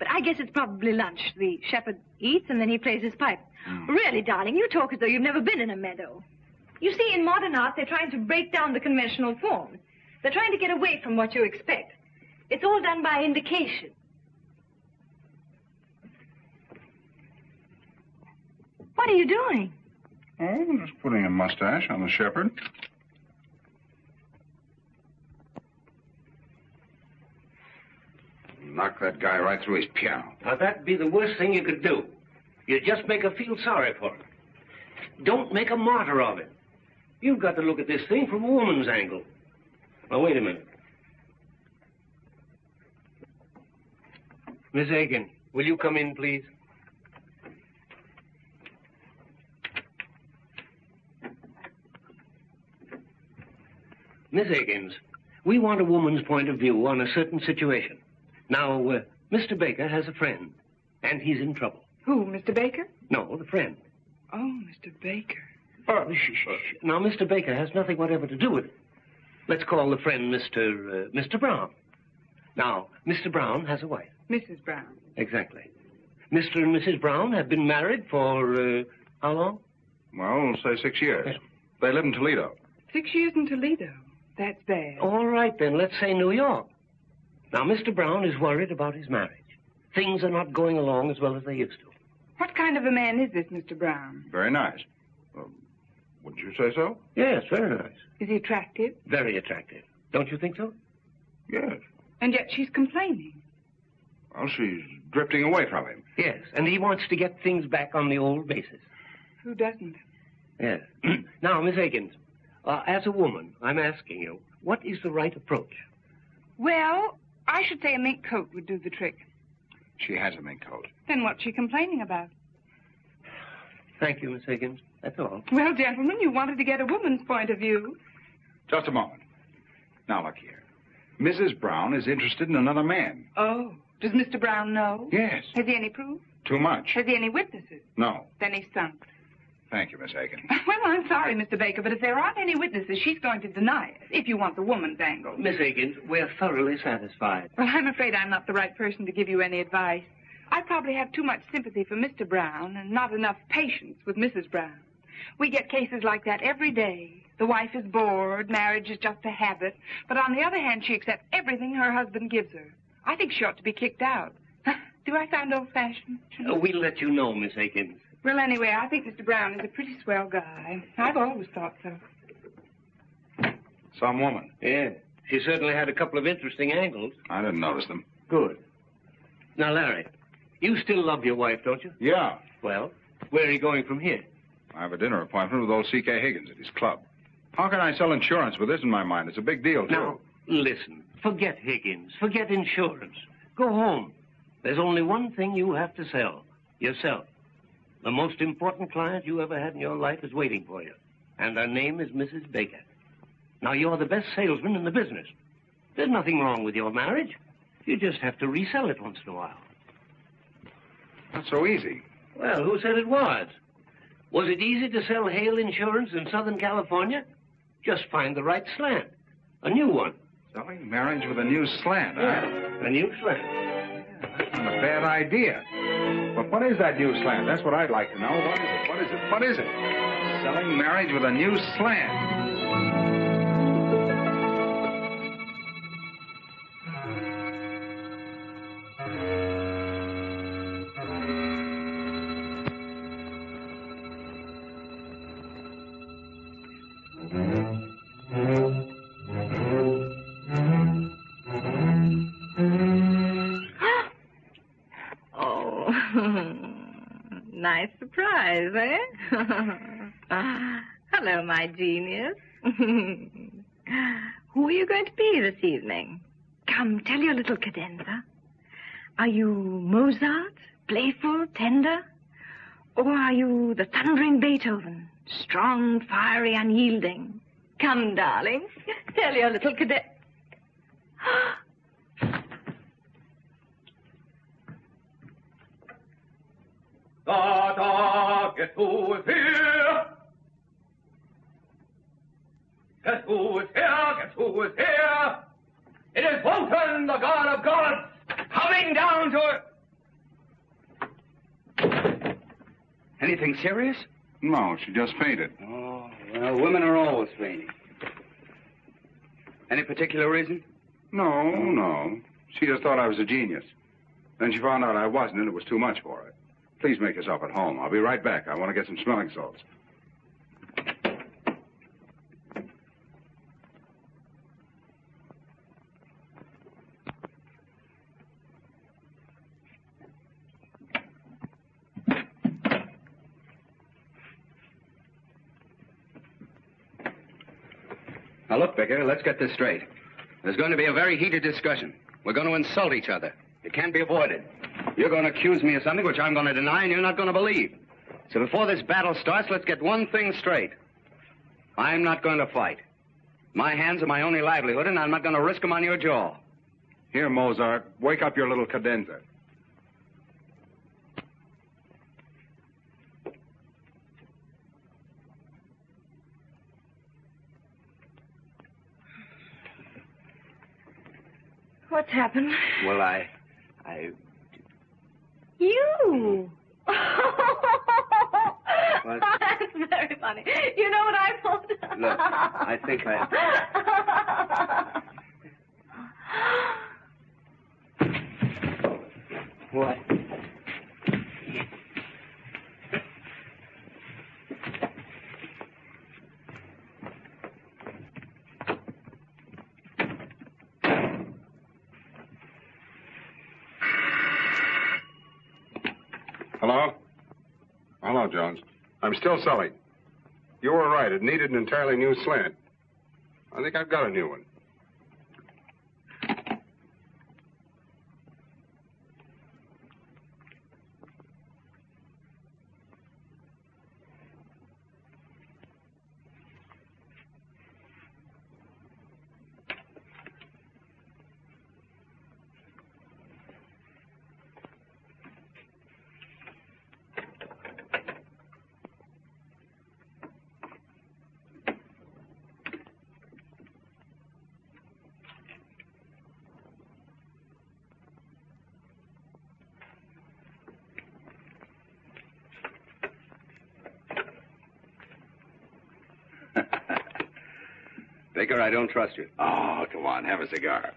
I guess it's probably lunch. The shepherd eats and then he plays his pipe. Really, darling, you talk as though you've never been in a meadow. You see, in modern art, they're trying to break down the conventional form. They're trying to get away from what you expect. It's all done by indication. What are you doing? Oh, I'm just putting a mustache on the shepherd. Knock that guy right through his piano. Now, that'd be the worst thing you could do. You just make her feel sorry for him. Don't make a martyr of him. You've got to look at this thing from a woman's angle. Now, wait a minute. Miss Aiken, will you come in, please? Miss Higgins, we want a woman's point of view on a certain situation. Now, Mr. Baker has a friend, and he's in trouble. Who, Mr. Baker? No, the friend. Oh, Mr. Baker. Oh, shh. Now, Mr. Baker has nothing whatever to do with it. Let's call the friend Mr. Brown. Now, Mr. Brown has a wife. Mrs. Brown. Exactly. Mr. and Mrs. Brown have been married for, how long? Well, say 6 years. Yeah. They live in Toledo. 6 years in Toledo? That's bad. All right, then. Let's say New York. Now, Mr. Brown is worried about his marriage. Things are not going along as well as they used to. What kind of a man is this, Mr. Brown? Very nice. Wouldn't you say so? Yes, very nice. Is he attractive? Very attractive. Don't you think so? Yes. And yet she's complaining. Well, she's drifting away from him. Yes, and he wants to get things back on the old basis. Who doesn't? Yes. Now, Miss Higgins, as a woman, I'm asking you, what is the right approach? Well, I should say a mink coat would do the trick. She has a mink coat. Then what's she complaining about? Thank you, Miss Higgins. That's all. Well, gentlemen, you wanted to get a woman's point of view. Just a moment. Now, look here. Mrs. Brown is interested in another man. Oh. Does Mr. Brown know? Yes. Has he any proof? Too much. Has he any witnesses? No. Then he's sunk. Thank you, Miss Aiken. Well, I'm sorry, Mr. Baker, but if there aren't any witnesses, she's going to deny it, if you want the woman's angle. Miss Higgins, we're thoroughly satisfied. Well, I'm afraid I'm not the right person to give you any advice. I probably have too much sympathy for Mr. Brown and not enough patience with Mrs. Brown. We get cases like that every day. The wife is bored, marriage is just a habit, but on the other hand, she accepts everything her husband gives her. I think she ought to be kicked out. Do I sound old-fashioned? We'll let you know, Miss Higgins. Well, anyway, I think Mr. Brown is a pretty swell guy. I've always thought so. Some woman. Yeah. She certainly had a couple of interesting angles. I didn't notice them. Good. Now, Larry, you still love your wife, don't you? Yeah. Well, where are you going from here? I have a dinner appointment with old C.K. Higgins at his club. How can I sell insurance with this in my mind? It's a big deal, too. Now, listen. Forget Higgins. Forget insurance. Go home. There's only one thing you have to sell. Yourself. The most important client you ever had in your life is waiting for you. And her name is Mrs. Baker. Now, you're the best salesman in the business. There's nothing wrong with your marriage. You just have to resell it once in a while. Not so easy. Well, who said it was? Was it easy to sell hail insurance in Southern California? Just find the right slant. A new one. Selling marriage with a new slant, huh? Yeah, a new slant. Yeah, that's not a bad idea. But what is that new slant? That's what I'd like to know. What is it? What is it? What is it? Selling marriage with a new slant. surprise, eh? Hello, my genius. Who are you going to be this evening? Come, tell your little cadenza. Are you Mozart, playful, tender? Or are you the thundering Beethoven, strong, fiery, unyielding? Come, darling, tell your little cadenza. Da, da, guess who is here? Guess who is here? Guess who is here? It is Wotan, the god of gods, coming down to... Anything serious? No, she just fainted. Oh, well, women are always fainting. Any particular reason? No. She just thought I was a genius. Then she found out I wasn't, and it was too much for her. Please make yourself at home. I'll be right back. I want to get some smelling salts. Now, look, Vicar, let's get this straight. There's going to be a very heated discussion. We're going to insult each other. It can't be avoided. You're going to accuse me of something which I'm going to deny and you're not going to believe. So before this battle starts, let's get one thing straight. I'm not going to fight. My hands are my only livelihood, and I'm not going to risk them on your jaw. Here, Mozart, wake up your little cadenza. What's happened? Well, I... You! What? That's very funny. You know what I thought? Look, I think I... What? Hello? Hello, Jones. I'm still selling. You were right. It needed an entirely new slant. I think I've got a new one. Baker, I don't trust you. Oh, come on. Have a cigar.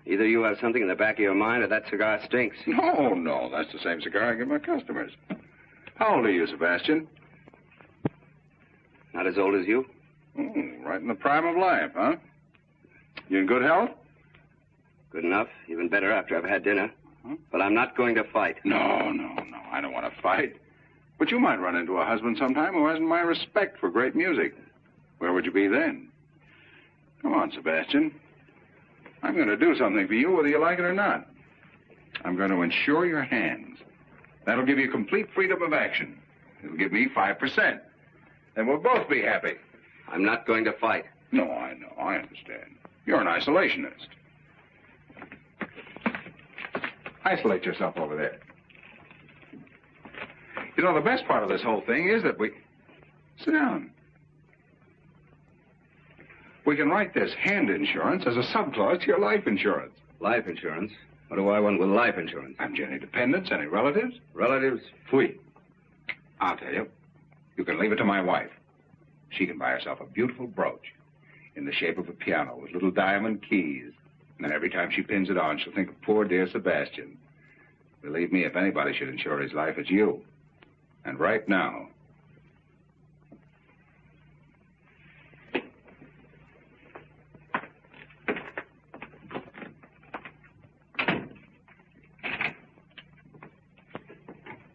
Either you have something in the back of your mind or that cigar stinks. No. That's the same cigar I give my customers. How old are you, Sebastian? Not as old as you? Right in the prime of life, huh? You in good health? Good enough. Even better after I've had dinner. But I'm not going to fight. No. I don't want to fight. But you might run into a husband sometime who hasn't my respect for great music. Where would you be then? Come on, Sebastian. I'm going to do something for you whether you like it or not. I'm going to insure your hands. That'll give you complete freedom of action. It'll give me 5%. And we'll both be happy. I'm not going to fight. No, I know. I understand. You're an isolationist. Isolate yourself over there. You know, the best part of this whole thing is that we... Sit down. We can write this hand insurance as a subclause to your life insurance. Life insurance? What do I want with life insurance? Have you any dependents, any relatives? Relatives? Fui. I'll tell you. You can leave it to my wife. She can buy herself a beautiful brooch in the shape of a piano with little diamond keys. And then every time she pins it on, she'll think of poor dear Sebastian. Believe me, if anybody should insure his life, it's you. And right now...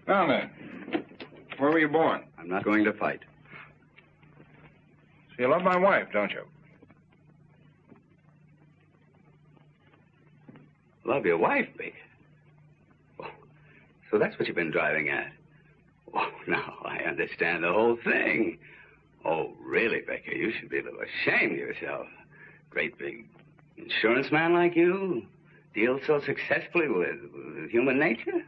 Now then, Where were you born? I'm not going to fight. So you love my wife, don't you? Love your wife, Baker? Oh, so that's what you've been driving at. Oh, now I understand the whole thing. Oh, really, Baker, you should be a little ashamed of yourself. Great big insurance man like you deals so successfully with human nature.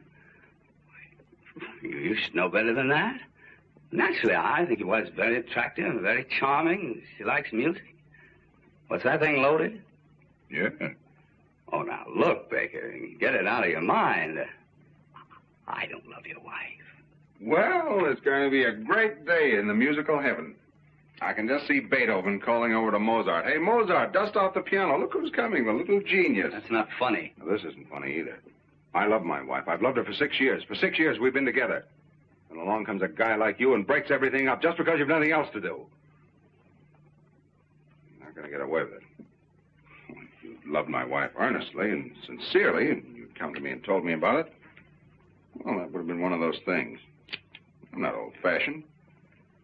You should know better than that. Naturally, I think your wife's very attractive and very charming. She likes music. What's that thing loaded? Yeah. Oh, now, look, Baker, get it out of your mind. I don't love your wife. Well, it's going to be a great day in the musical heaven. I can just see Beethoven calling over to Mozart. Hey, Mozart, dust off the piano. Look who's coming, the little genius. That's not funny. Now, this isn't funny either. I love my wife. I've loved her for 6 years. For 6 years, we've been together. And along comes a guy like you and breaks everything up just because you've nothing else to do. You're not going to get away with it. If you loved my wife earnestly and sincerely, and you'd come to me and told me about it, well, that would have been one of those things. I'm not old-fashioned.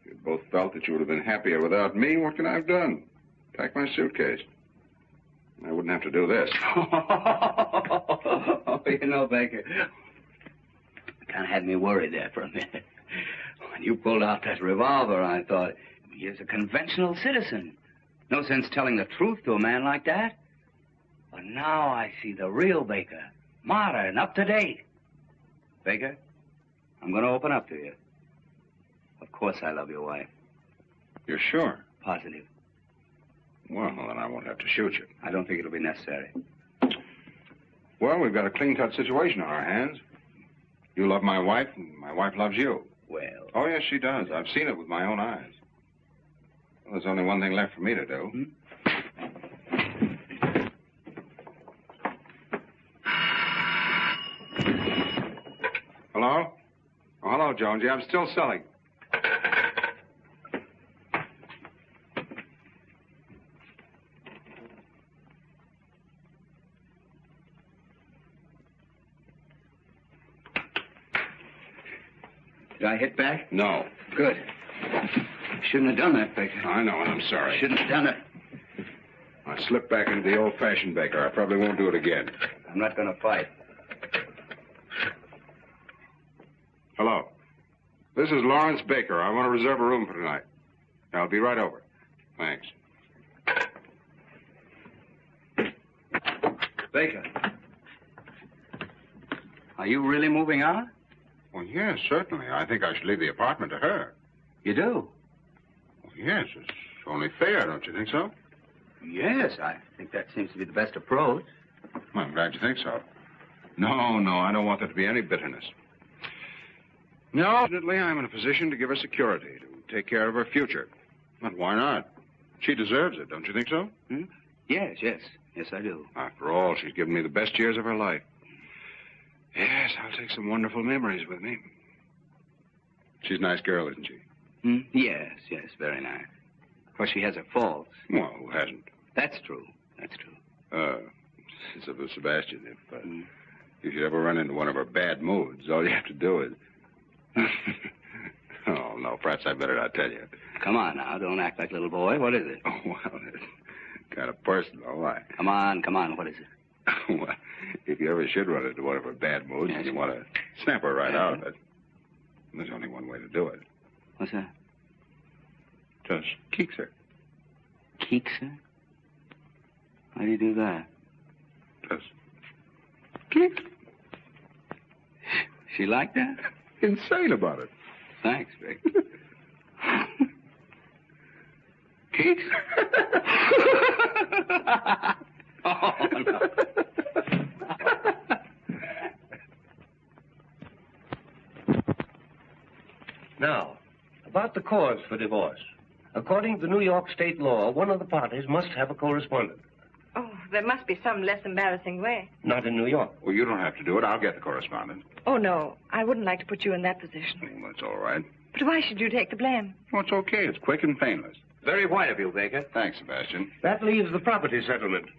If you both felt that you would have been happier without me, what can I have done? Pack my suitcase. I wouldn't have to do this. Oh, you know, Baker, kind of had me worried there for a minute. When you pulled out that revolver, I thought, he's a conventional citizen. No sense telling the truth to a man like that. But now I see the real Baker, modern, up to date. Baker, I'm going to open up to you. Of course I love your wife. You're sure? Positive. Well, then I won't have to shoot you. I don't think it'll be necessary. Well, we've got a clean-cut situation on our hands. You love my wife, and my wife loves you. Well... Oh, yes, she does. I've seen it with my own eyes. Well, there's only one thing left for me to do. Hello? Oh, hello, Jonesy. I'm still selling. Did I hit back? No. Good. Shouldn't have done that, Baker. I know, and I'm sorry. Shouldn't have done it. I slipped back into the old-fashioned, Baker. I probably won't do it again. I'm not going to fight. Hello. This is Lawrence Baker. I want to reserve a room for tonight. I'll be right over. Thanks. Baker. Are you really moving out? Well, yes, certainly. I think I should leave the apartment to her. You do? Well, yes, it's only fair, don't you think so? Yes, I think that seems to be the best approach. Well, I'm glad you think so. No, I don't want there to be any bitterness. No, fortunately, I'm in a position to give her security, to take care of her future. But why not? She deserves it, don't you think so? Hmm? Yes, I do. After all, she's given me the best years of her life. Yes, I'll take some wonderful memories with me. She's a nice girl, isn't she? Hmm? Yes, very nice. Of course, she has her faults. Well, who hasn't? That's true. Sebastian, if you ever run into one of her bad moods, all you have to do is... Oh, no, perhaps I better not tell you. Come on now, don't act like a little boy. What is it? Oh, well, it's kind of personal. Why? Come on, what is it? Well, if you ever should run into one of her bad moods and you want to snap her right out of it, there's only one way to do it. What's that? Just keeks her. Keeks her? How do you do that? Just keeks. She like that? Insane about it. Thanks, Vic. Keeks? Oh, no. Now, about the cause for divorce. According to New York state law, one of the parties must have a correspondent. Oh, there must be some less embarrassing way. Not in New York. Well, you don't have to do it. I'll get the correspondent. Oh, no. I wouldn't like to put you in that position. Well, that's all right. But why should you take the blame? Oh, it's okay. It's quick and painless. Very white of you, Baker. Thanks, Sebastian. That leaves the property settlement.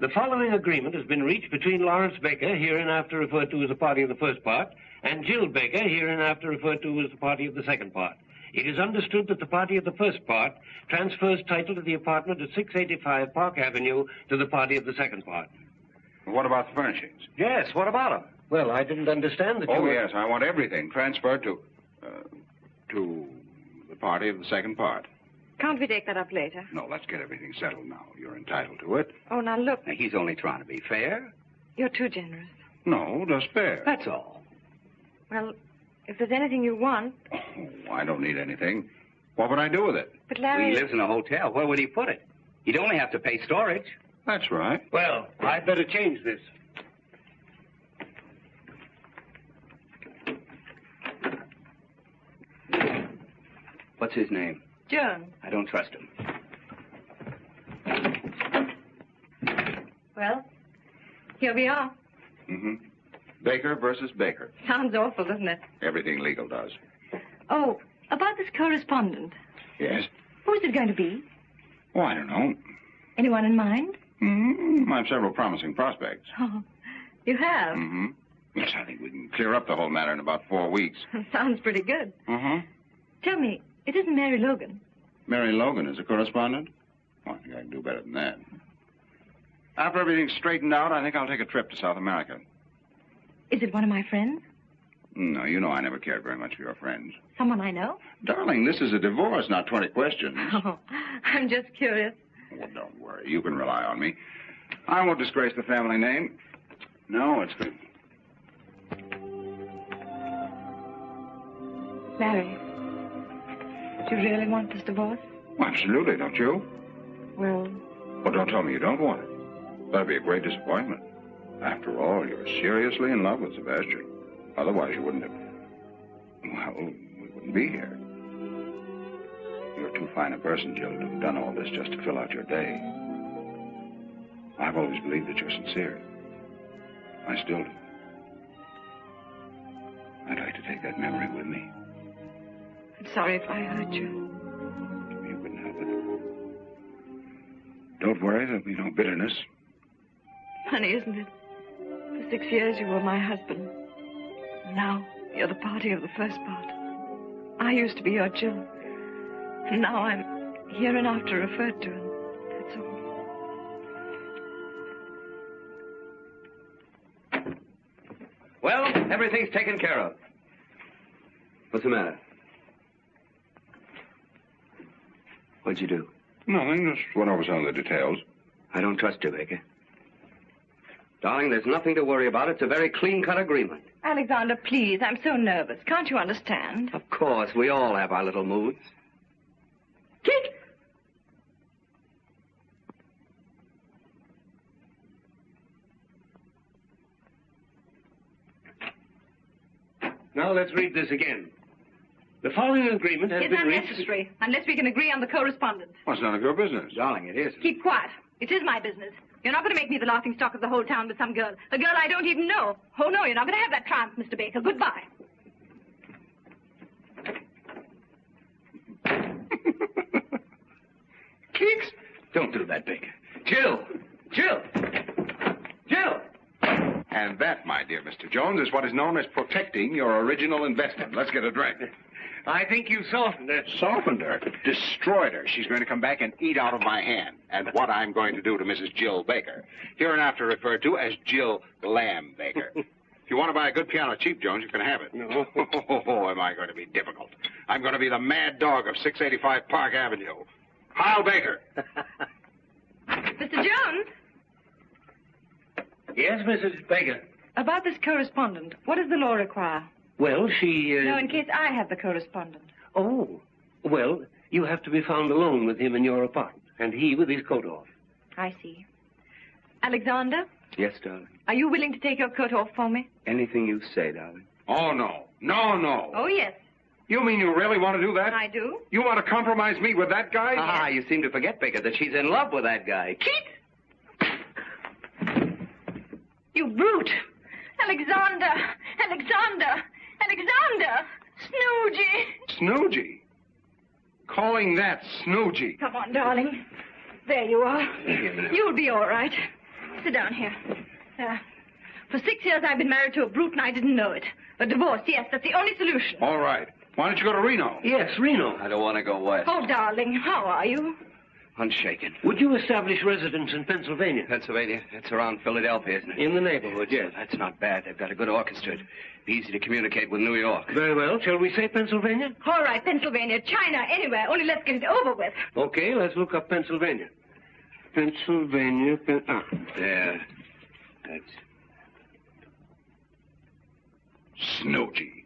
The following agreement has been reached between Lawrence Baker, hereinafter referred to as a party in the first part, and Jill Baker, hereinafter referred to as the party of the second part. It is understood that the party of the first part transfers title to the apartment at 685 Park Avenue to the party of the second part. What about the furnishings? Yes, what about them? Well, I didn't understand that you Oh, were... yes, I want everything transferred to the party of the second part. Can't we take that up later? No, let's get everything settled now. You're entitled to it. Oh, now look, Now, he's only trying to be fair. you're too generous. No, just fair. That's all. Well, if there's anything you want... Oh, I don't need anything. What would I do with it? But Larry... He lives in a hotel. Where would he put it? He'd only have to pay storage. That's right. Well, I'd better change this. What's his name? Joan. I don't trust him. Well, here we are. Mm-hmm. Baker versus Baker. Sounds awful, doesn't it? Everything legal does. Oh, about this correspondent. Yes? Who's it going to be? Oh, I don't know. Anyone in mind? Mm-hmm. I have several promising prospects. Oh, you have? Mm-hmm. Yes, I think we can clear up the whole matter in about 4 weeks. Sounds pretty good. Mm-hmm. Tell me, it isn't Mary Logan. Mary Logan is a correspondent? Oh, I think I can do better than that. After everything's straightened out, I think I'll take a trip to South America. Is it one of my friends? No, you know I never cared very much for your friends. Someone I know? Darling, this is a divorce, not 20 questions. Oh, I'm just curious. Well, don't worry. You can rely on me. I won't disgrace the family name. No, it's good. Larry, do you really want this divorce? Absolutely, don't you? Well, Well, don't tell me you don't want it. That'd be a great disappointment. After all, you're seriously in love with Sebastian. Otherwise, you wouldn't have... Well, we wouldn't be here. You're too fine a person, Jill, to have done all this just to fill out your day. I've always believed that you're sincere. I still do. I'd like to take that memory with me. I'm sorry if I hurt you. You couldn't help it. Don't worry, there'll be no bitterness. Funny, isn't it? For 6 years you were my husband. Now you're the party of the first part. I used to be your Jill. And now I'm hereinafter referred to, and that's all. Well, everything's taken care of. What's the matter? What'd you do? Nothing, just went over some of the details. I don't trust you, Baker. Darling, there's nothing to worry about. It's a very clean-cut agreement. Alexander, please, I'm so nervous. Can't you understand? Of course, we all have our little moods. Kick! Now let's read this again. The following agreement has It's been reached... unnecessary, unless we can agree on the correspondence. Well, it's none of your business. Darling, it is. Keep quiet. It is my business. You're not going to make me the laughing stock of the whole town with some girl. A girl I don't even know. Oh, no, you're not going to have that triumph, Mr. Baker. Goodbye. Kicks? Don't do that, Baker. Jill! Jill! Jill! And that, my dear Mr. Jones, is what is known as protecting your original investment. Let's get a drink. I think you softened her. Softened her, destroyed her. She's going to come back and eat out of my hand. And what I'm going to do to Mrs. Jill Baker, hereinafter referred to as Jill Lamb Baker. If you want to buy a good piano cheap, Jones, you can have it. No. Oh, am I going to be difficult? I'm going to be the mad dog of 685 Park Avenue. Heil Baker. Mr. Jones, Yes, Mrs. Baker. about this correspondent, what does the law require? Well, she... No, in case I have the correspondent. Oh, well, you have to be found alone with him in your apartment, and he with his coat off. I see. Alexander, Yes, darling. are you willing to take your coat off for me? Anything you say, darling. Oh, no. No, no. Oh, yes, You mean you really want to do that? I do. You want to compromise me with that guy? Ah, you seem to forget, Baker, that she's in love with that guy. Keith! You brute! Alexander! Alexander! Alexander! Snoogey! Snoogey? Calling that Snoogey? Come on, darling. There you are. You'll be all right. Sit down here. For 6 years I've been married to a brute and I didn't know it. But divorce, yes, that's the only solution. All right. Why don't you go to Reno? Yes, Reno. I don't want to go west. Oh, darling, how are you? Unshaken. Would you establish residence in Pennsylvania? Pennsylvania? It's around Philadelphia, isn't it? In the neighborhood, yes. That's not bad. They've got a good orchestra. It'd be easy to communicate with New York. Very well. Shall we say Pennsylvania? All right, Pennsylvania, China, anywhere. Only let's get it over with. Okay, let's look up Pennsylvania. Pennsylvania. There. That's... Snooty.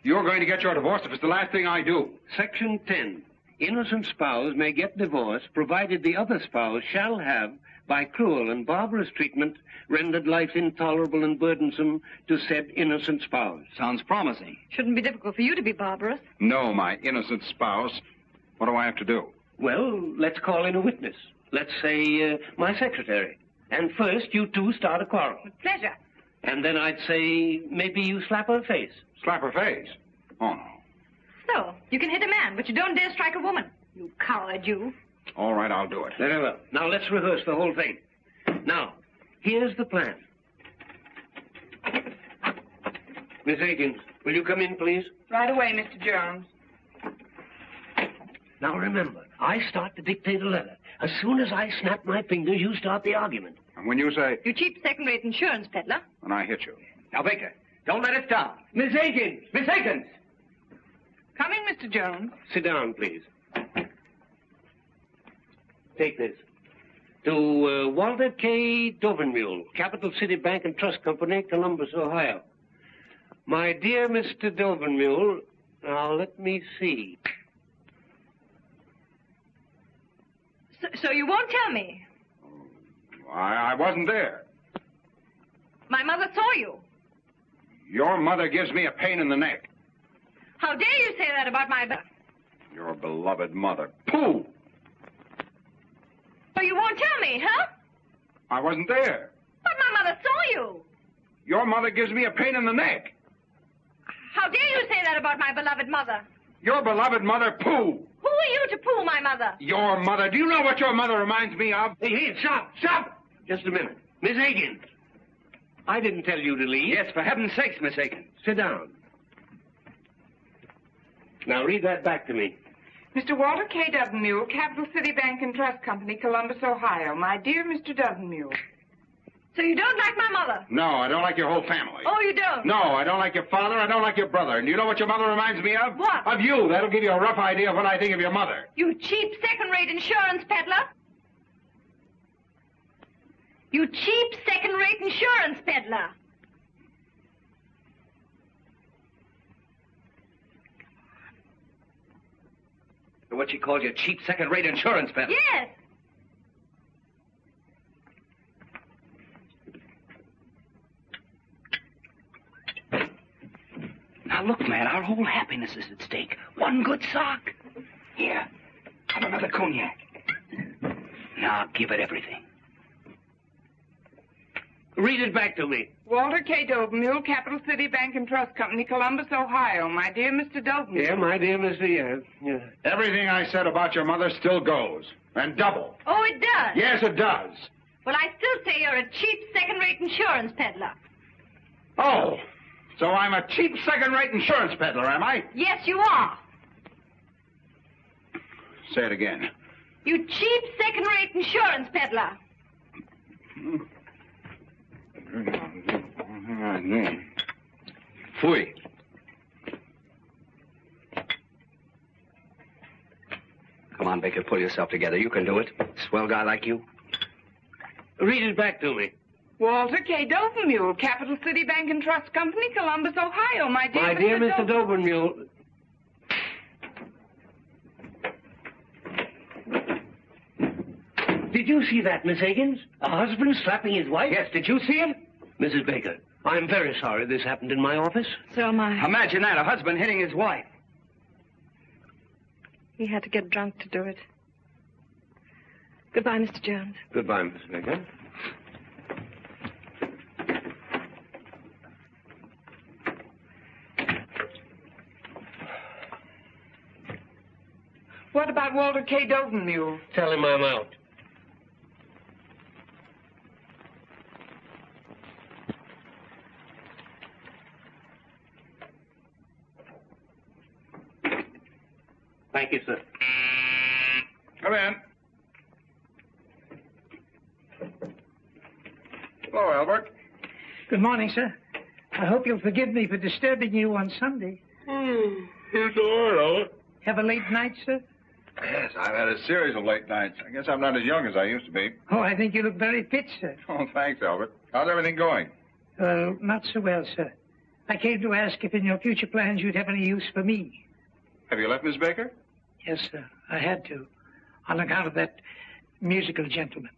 You're going to get your divorce if it's the last thing I do. Section 10. Innocent spouse may get divorced provided the other spouse shall have, by cruel and barbarous treatment, rendered life intolerable and burdensome to said innocent spouse. Sounds promising. Shouldn't be difficult for you to be barbarous. No, my innocent spouse. What do I have to do? Well, let's call in a witness. Let's say my secretary. And first, you two start a quarrel. With pleasure. And then I'd say maybe you slap her face. Slap her face? Oh, no. So, you can hit a man, but you don't dare strike a woman. You coward, you. All right, I'll do it. Very well. Now, let's rehearse the whole thing. Now, here's the plan. Miss Higgins, will you come in, please? Right away, Mr. Jones. Now, remember, I start to dictate a letter. As soon as I snap my fingers, you start the argument. And when you say, You cheap second-rate insurance peddler. when I hit you. Now, Baker, don't let it down. Miss Higgins! Miss Higgins! Coming, Mr. Jones. Sit down, please. Take this. To Walter K. Dovenmule, Capital City Bank and Trust Company, Columbus, Ohio. My dear Mr. Dovenmule, now let me see. So you won't tell me? I wasn't there. My mother saw you. Your mother gives me a pain in the neck. How dare you say that about my... Your beloved mother. Pooh! So you won't tell me, huh? I wasn't there. But my mother saw you. Your mother gives me a pain in the neck. How dare you say that about my beloved mother? Your beloved mother. Pooh! Who are you to pull my mother? Your mother. Do you know what your mother reminds me of? Hey, stop! Stop! Just a minute. Miss Higgins, I didn't tell you to leave. Yes, for heaven's sakes, Miss Higgins. Sit down. Now, read that back to me. Mr. Walter K. Dovenmule, Capital City Bank and Trust Company, Columbus, Ohio. My dear Mr. Dovenmule. So you don't like my mother? No, I don't like your whole family. Oh, you don't? No, I don't like your father. I don't like your brother. And you know what your mother reminds me of? What? Of you. That'll give you a rough idea of what I think of your mother. You cheap second-rate insurance peddler. You cheap second-rate insurance peddler. What she calls your cheap second-rate insurance peddler. Yes. Now, look, man, our whole happiness is at stake. One good sock. Here, have another cognac. Now, give it everything. Read it back to me. Walter K. Dovenmule, Capital City Bank and Trust Company, Columbus, Ohio. My dear Mr. Dovenmule. Yeah, my dear Mr. Yeah. Everything I said about your mother still goes. And double. Oh, it does? Yes, it does. Well, I still say you're a cheap second-rate insurance peddler. Oh, so I'm a cheap second-rate insurance peddler, am I? Yes, you are. Say it again. You cheap second-rate insurance peddler. Fui. Come on, Baker, pull yourself together. You can do it. Swell guy like you. Read it back to me. Walter K. Dovenmule, Capital City Bank and Trust Company, Columbus, Ohio. My dear Mr. Dovenmule. Did you see that, Miss Higgins? A husband slapping his wife? Yes, did you see it? Mrs. Baker, I'm very sorry this happened in my office. So am I. Imagine that, a husband hitting his wife. He had to get drunk to do it. Goodbye, Mr. Jones. Goodbye, Miss Baker. What about Walter K. Dovenmule? Tell him I'm out. Thank you, sir. Come in. Hello, Albert. Good morning, sir. I hope you'll forgive me for disturbing you on Sunday. It's all right, Albert. Have a late night, sir? Yes, I've had a series of late nights. I guess I'm not as young as I used to be. Oh, I think you look very fit, sir. Oh, thanks, Albert. How's everything going? Well, not so well, sir. I came to ask if in your future plans you'd have any use for me. Have you left Miss Baker? Yes, sir. I had to, on account of that musical gentleman.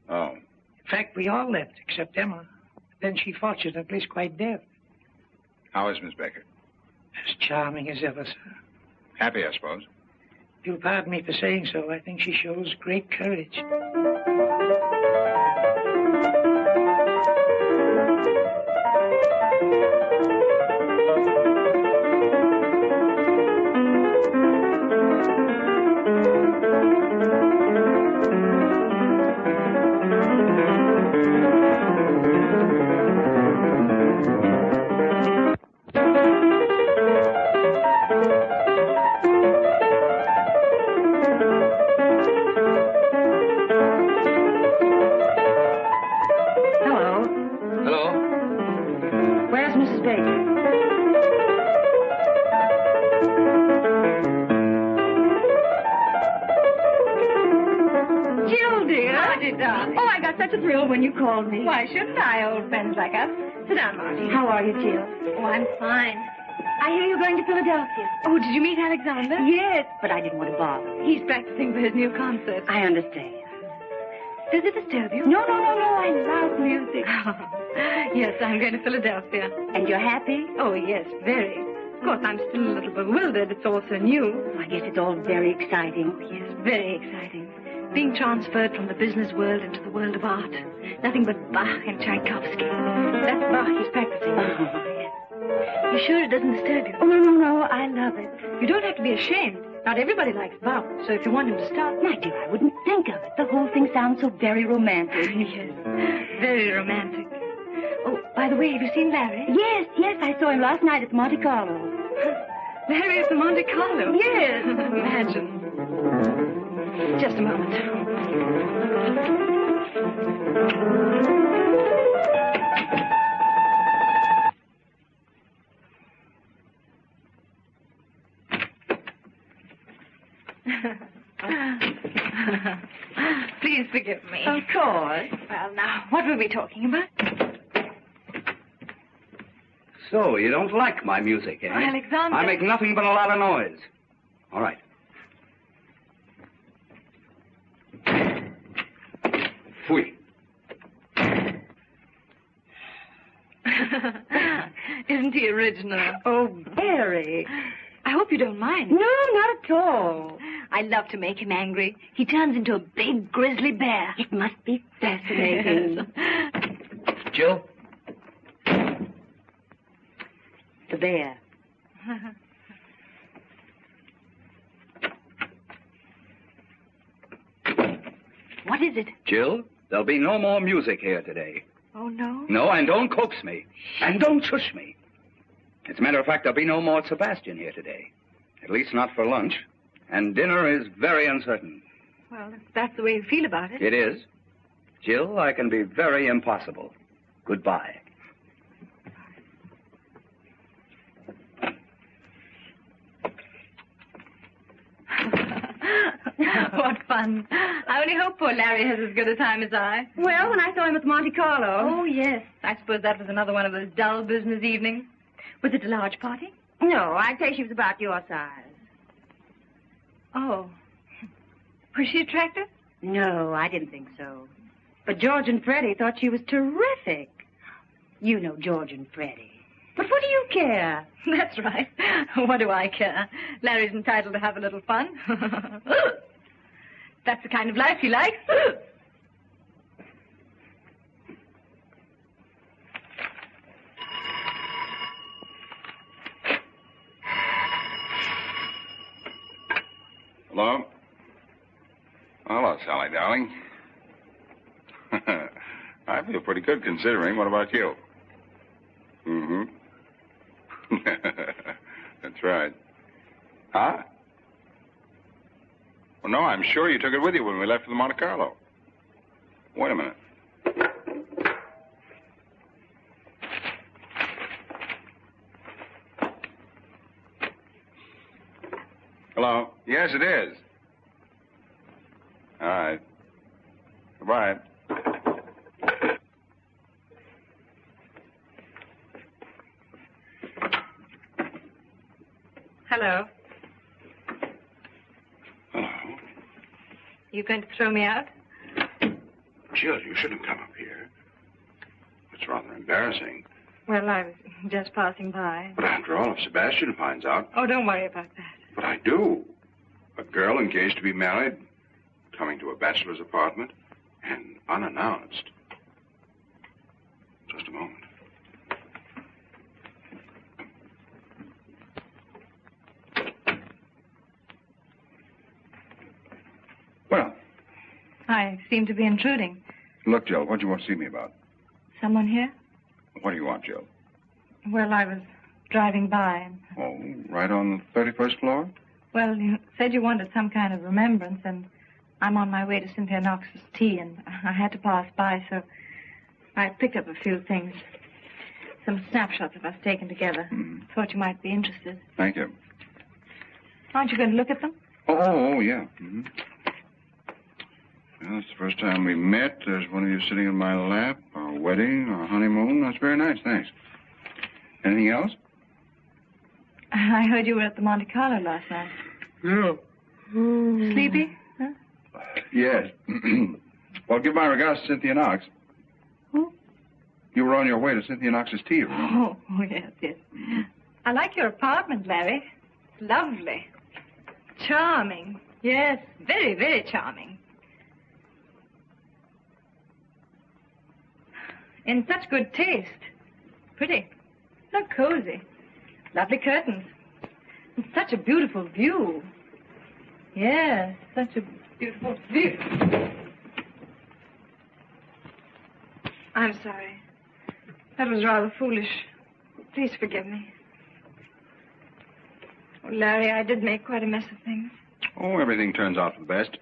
Oh. In fact, we all left, except Emma. Then she fortunately is quite deaf. How is Miss Baker? As charming as ever, sir. Happy, I suppose. If you'll pardon me for saying so, I think she shows great courage. Why shouldn't I, old friends like us? Sit down, Marty. How are you, Jill? Oh, I'm fine. I hear you're going to Philadelphia. Oh, did you meet Alexander? Yes, but I didn't want to bother. He's practicing for his new concert. I understand. Does it disturb you? No. I love music. Yes, I'm going to Philadelphia. And you're happy? Oh, yes, very. Of course, I'm still a little bewildered. It's all so new. I guess it's all very exciting. Oh, yes, very exciting. Being transferred from the business world into the world of art. Nothing but Bach and Tchaikovsky. That's Bach he's practicing. Oh, yes. You sure it doesn't disturb you? Oh, no. I love it. You don't have to be ashamed. Not everybody likes Bach, so if you want him to stop... My dear, I wouldn't think of it. The whole thing sounds so very romantic. Yes, very romantic. Oh, by the way, have you seen Larry? Yes, I saw him last night at the Monte Carlo. Larry at the Monte Carlo? Yes. Imagine. Just a moment. Please forgive me. Of course. Well, now, what were we talking about? So, you don't like my music, eh? Oh, Alexander. I make nothing but a lot of noise. All right. Fui. Isn't he original? Oh, very. I hope you don't mind. No, not at all. I love to make him angry. He turns into a big grizzly bear. It must be fascinating. Jill? The bear. What is it? Jill, there'll be no more music here today. Oh, no? No, and don't coax me. And don't shush me. As a matter of fact, there'll be no more Sebastian here today. At least not for lunch. And dinner is very uncertain. Well, if that's the way you feel about it. It is. Jill, I can be very impossible. Goodbye. What fun. I only hope poor Larry has as good a time as I. Well, when I saw him at Monte Carlo. Oh, yes. I suppose that was another one of those dull business evenings. Was it a large party? No, I'd say she was about your size. Oh. Was she attractive? No, I didn't think so. But George and Freddie thought she was terrific. You know George and Freddie. But what do you care? That's right. What do I care? Larry's entitled to have a little fun. That's the kind of life he likes. Hello? Hello, Sally, darling. I feel pretty good considering. What about you? Mm-hmm. That's right. Huh? Well, no, I'm sure you took it with you when we left for the Monte Carlo. Wait a minute. Hello? Yes, it is. All right. Goodbye. Hello. Hello. You going to throw me out? Jill, you shouldn't come up here. It's rather embarrassing. Well, I was just passing by. But after all, if Sebastian finds out... Oh, don't worry about that. But I do. A girl engaged to be married, coming to a bachelor's apartment, and unannounced. Just a moment. Well. I seem to be intruding. Look, Jill, what do you want to see me about? Someone here? What do you want, Jill? Well, I was driving by and... Oh, right on the 31st floor? Well, you said you wanted some kind of remembrance, and I'm on my way to Cynthia Knox's tea, and I had to pass by, so I picked up a few things. Some snapshots of us taken together. Mm. Thought you might be interested. Thank you. Aren't you going to look at them? Oh, yeah. Mm-hmm. Well, it's the first time we met. There's one of you sitting in my lap. Our wedding, our honeymoon. That's very nice, thanks. Anything else? I heard you were at the Monte Carlo last night. Yeah. Sleepy? Huh? Yes. Well, give my regards to Cynthia Knox. Who? You were on your way to Cynthia Knox's tea room. Oh, yes, yes. I like your apartment, Larry. It's lovely. Charming. Yes, very, very charming. In such good taste. Pretty. So cozy. Lovely curtains. And such a beautiful view. Yes, such a beautiful view. I'm sorry. That was rather foolish. Please forgive me. Oh, Larry, I did make quite a mess of things. Oh, everything turns out for the best.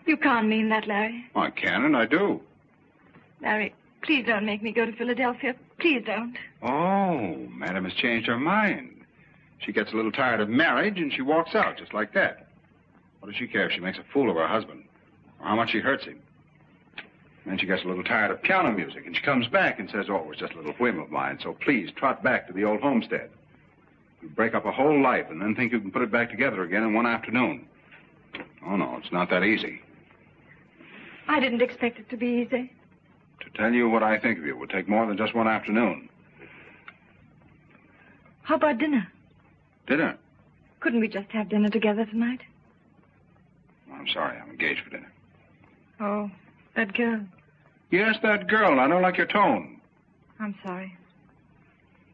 You can't mean that, Larry. I can and I do. Larry, please don't make me go to Philadelphia. Please don't. Oh, Madam has changed her mind. She gets a little tired of marriage and she walks out just like that. What does she care if she makes a fool of her husband or how much she hurts him? Then she gets a little tired of piano music and she comes back and says, oh, it was just a little whim of mine, so please trot back to the old homestead. You break up a whole life and then think you can put it back together again in one afternoon. Oh, no, it's not that easy. I didn't expect it to be easy. To tell you what I think of you would take more than just one afternoon. How about dinner? Dinner? Couldn't we just have dinner together tonight? Well, I'm sorry, I'm engaged for dinner. Oh, that girl. Yes, that girl. I don't like your tone. I'm sorry.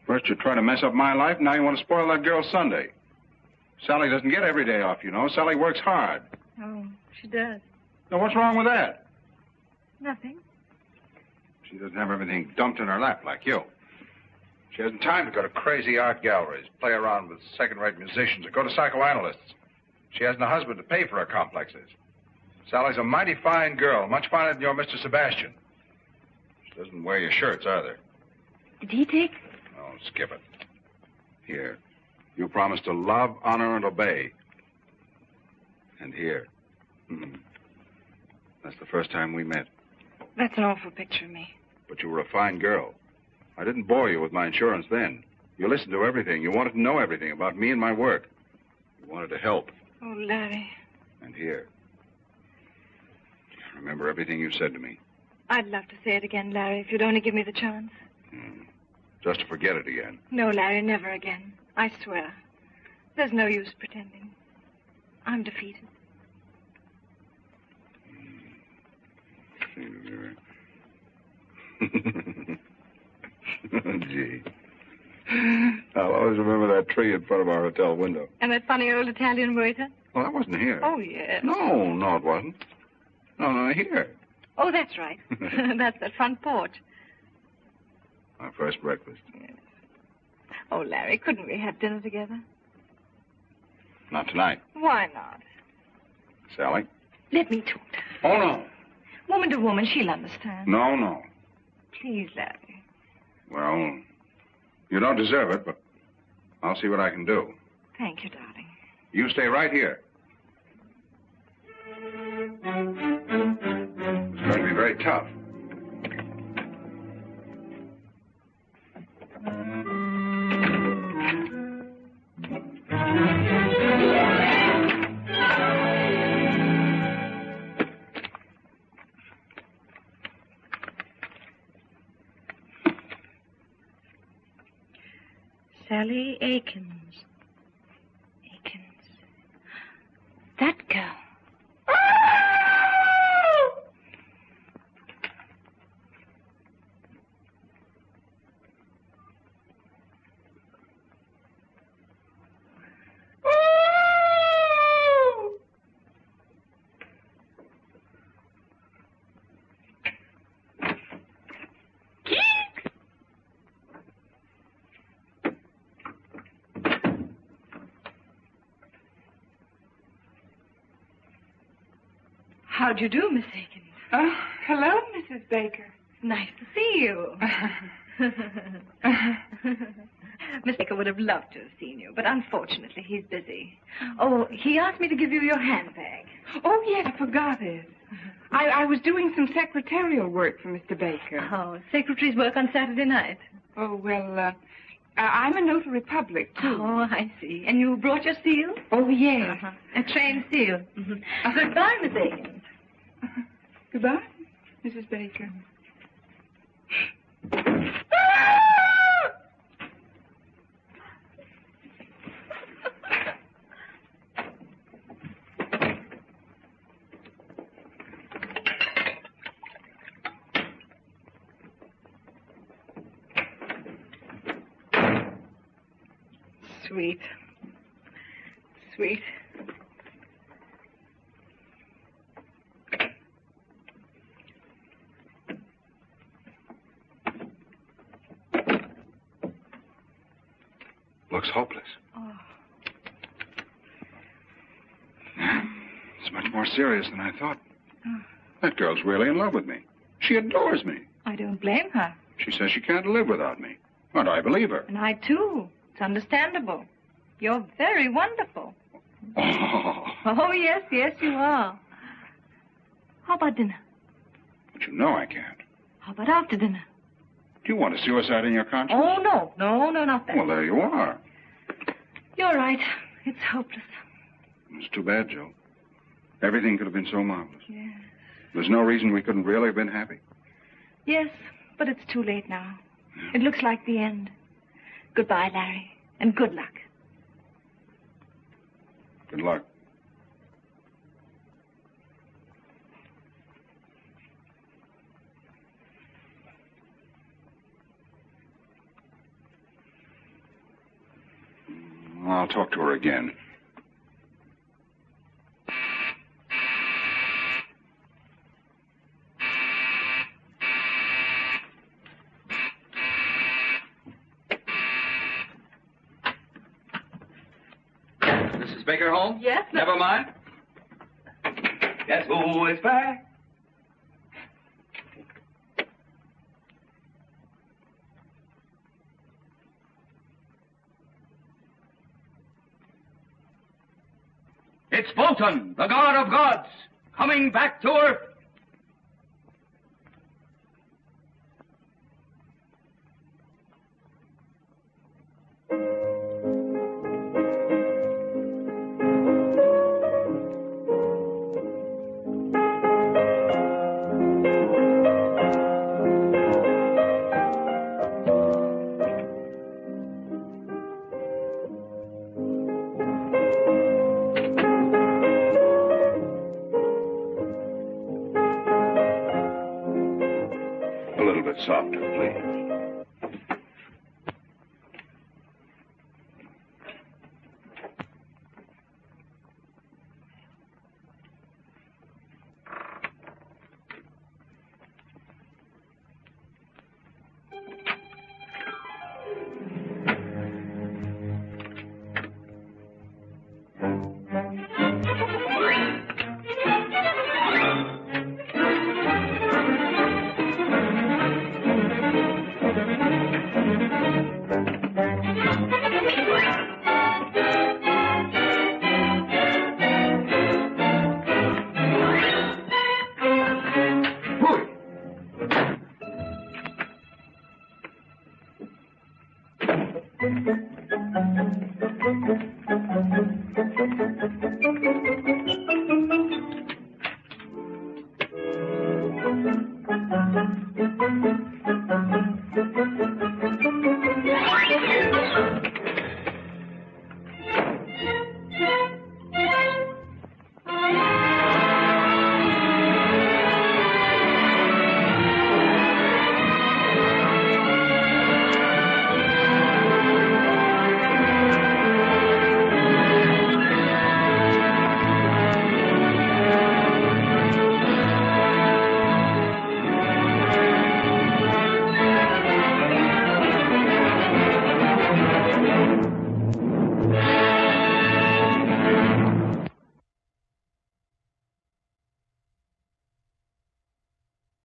First you try to mess up my life, now you want to spoil that girl's Sunday. Sally doesn't get every day off, you know. Sally works hard. Oh, she does. Now, what's wrong with that? Nothing. She doesn't have everything dumped in her lap like you. She hasn't time to go to crazy art galleries, play around with second-rate musicians, or go to psychoanalysts. She hasn't a husband to pay for her complexes. Sally's a mighty fine girl, much finer than your Mr. Sebastian. She doesn't wear your shirts either. Did he take? Oh, skip it. Here. You promised to love, honor, and obey. And here. That's the first time we met. That's an awful picture of me. But you were a fine girl. I didn't bore you with my insurance then. You listened to everything. You wanted to know everything about me and my work. You wanted to help. Oh, Larry. And here. Remember everything you said to me. I'd love to say it again, Larry, if you'd only give me the chance. Just to forget it again. No, Larry, never again. I swear. There's no use pretending. I'm defeated. Gee. I'll always remember that tree in front of our hotel window. And that funny old Italian waiter? Well, that wasn't here. Oh, yes. No, it wasn't. No, here. Oh, that's right. That's the front porch. Our first breakfast. Yes. Oh, Larry, couldn't we have dinner together? Not tonight. Why not? Sally? Let me talk to her. Oh, no. Woman to woman, she'll understand. No. Please, Larry. Well, you don't deserve it, but I'll see what I can do. Thank you, darling. You stay right here. It's going to be very tough. Sally Akins. That girl. How do you do, Miss Akins? Oh, hello, Mrs. Baker. Nice to see you. Miss Baker would have loved to have seen you, but unfortunately he's busy. Oh, he asked me to give you your handbag. Oh, yes, I forgot it. I was doing some secretarial work for Mr. Baker. Oh, secretaries work on Saturday night. Oh, well, I'm a notary public, too. Oh, I see. And you brought your seal? Oh, yes. A trained seal. Goodbye, Miss Akins. Goodbye, Mrs. Baker. Sweet. Sweet. Looks hopeless. Oh. It's much more serious than I thought. That girl's really in love with me. She adores me. I don't blame her. She says she can't live without me. And I believe her. And I, too. It's understandable. You're very wonderful. Oh, yes, you are. How about dinner? But you know I can't. How about after dinner? Do you want a suicide in your conscience? Oh, no, not that. Well, there you are. You're right. It's hopeless. It's too bad, Joe. Everything could have been so marvelous. Yes. There's no reason we couldn't really have been happy. Yes, but it's too late now. It looks like the end. Goodbye, Larry, and good luck. Good luck. I'll talk to her again. Mrs. Baker home? Yes, sir. Never mind. Guess who is back? It's Fulton, the god of gods, coming back to Earth. A little bit softer, please.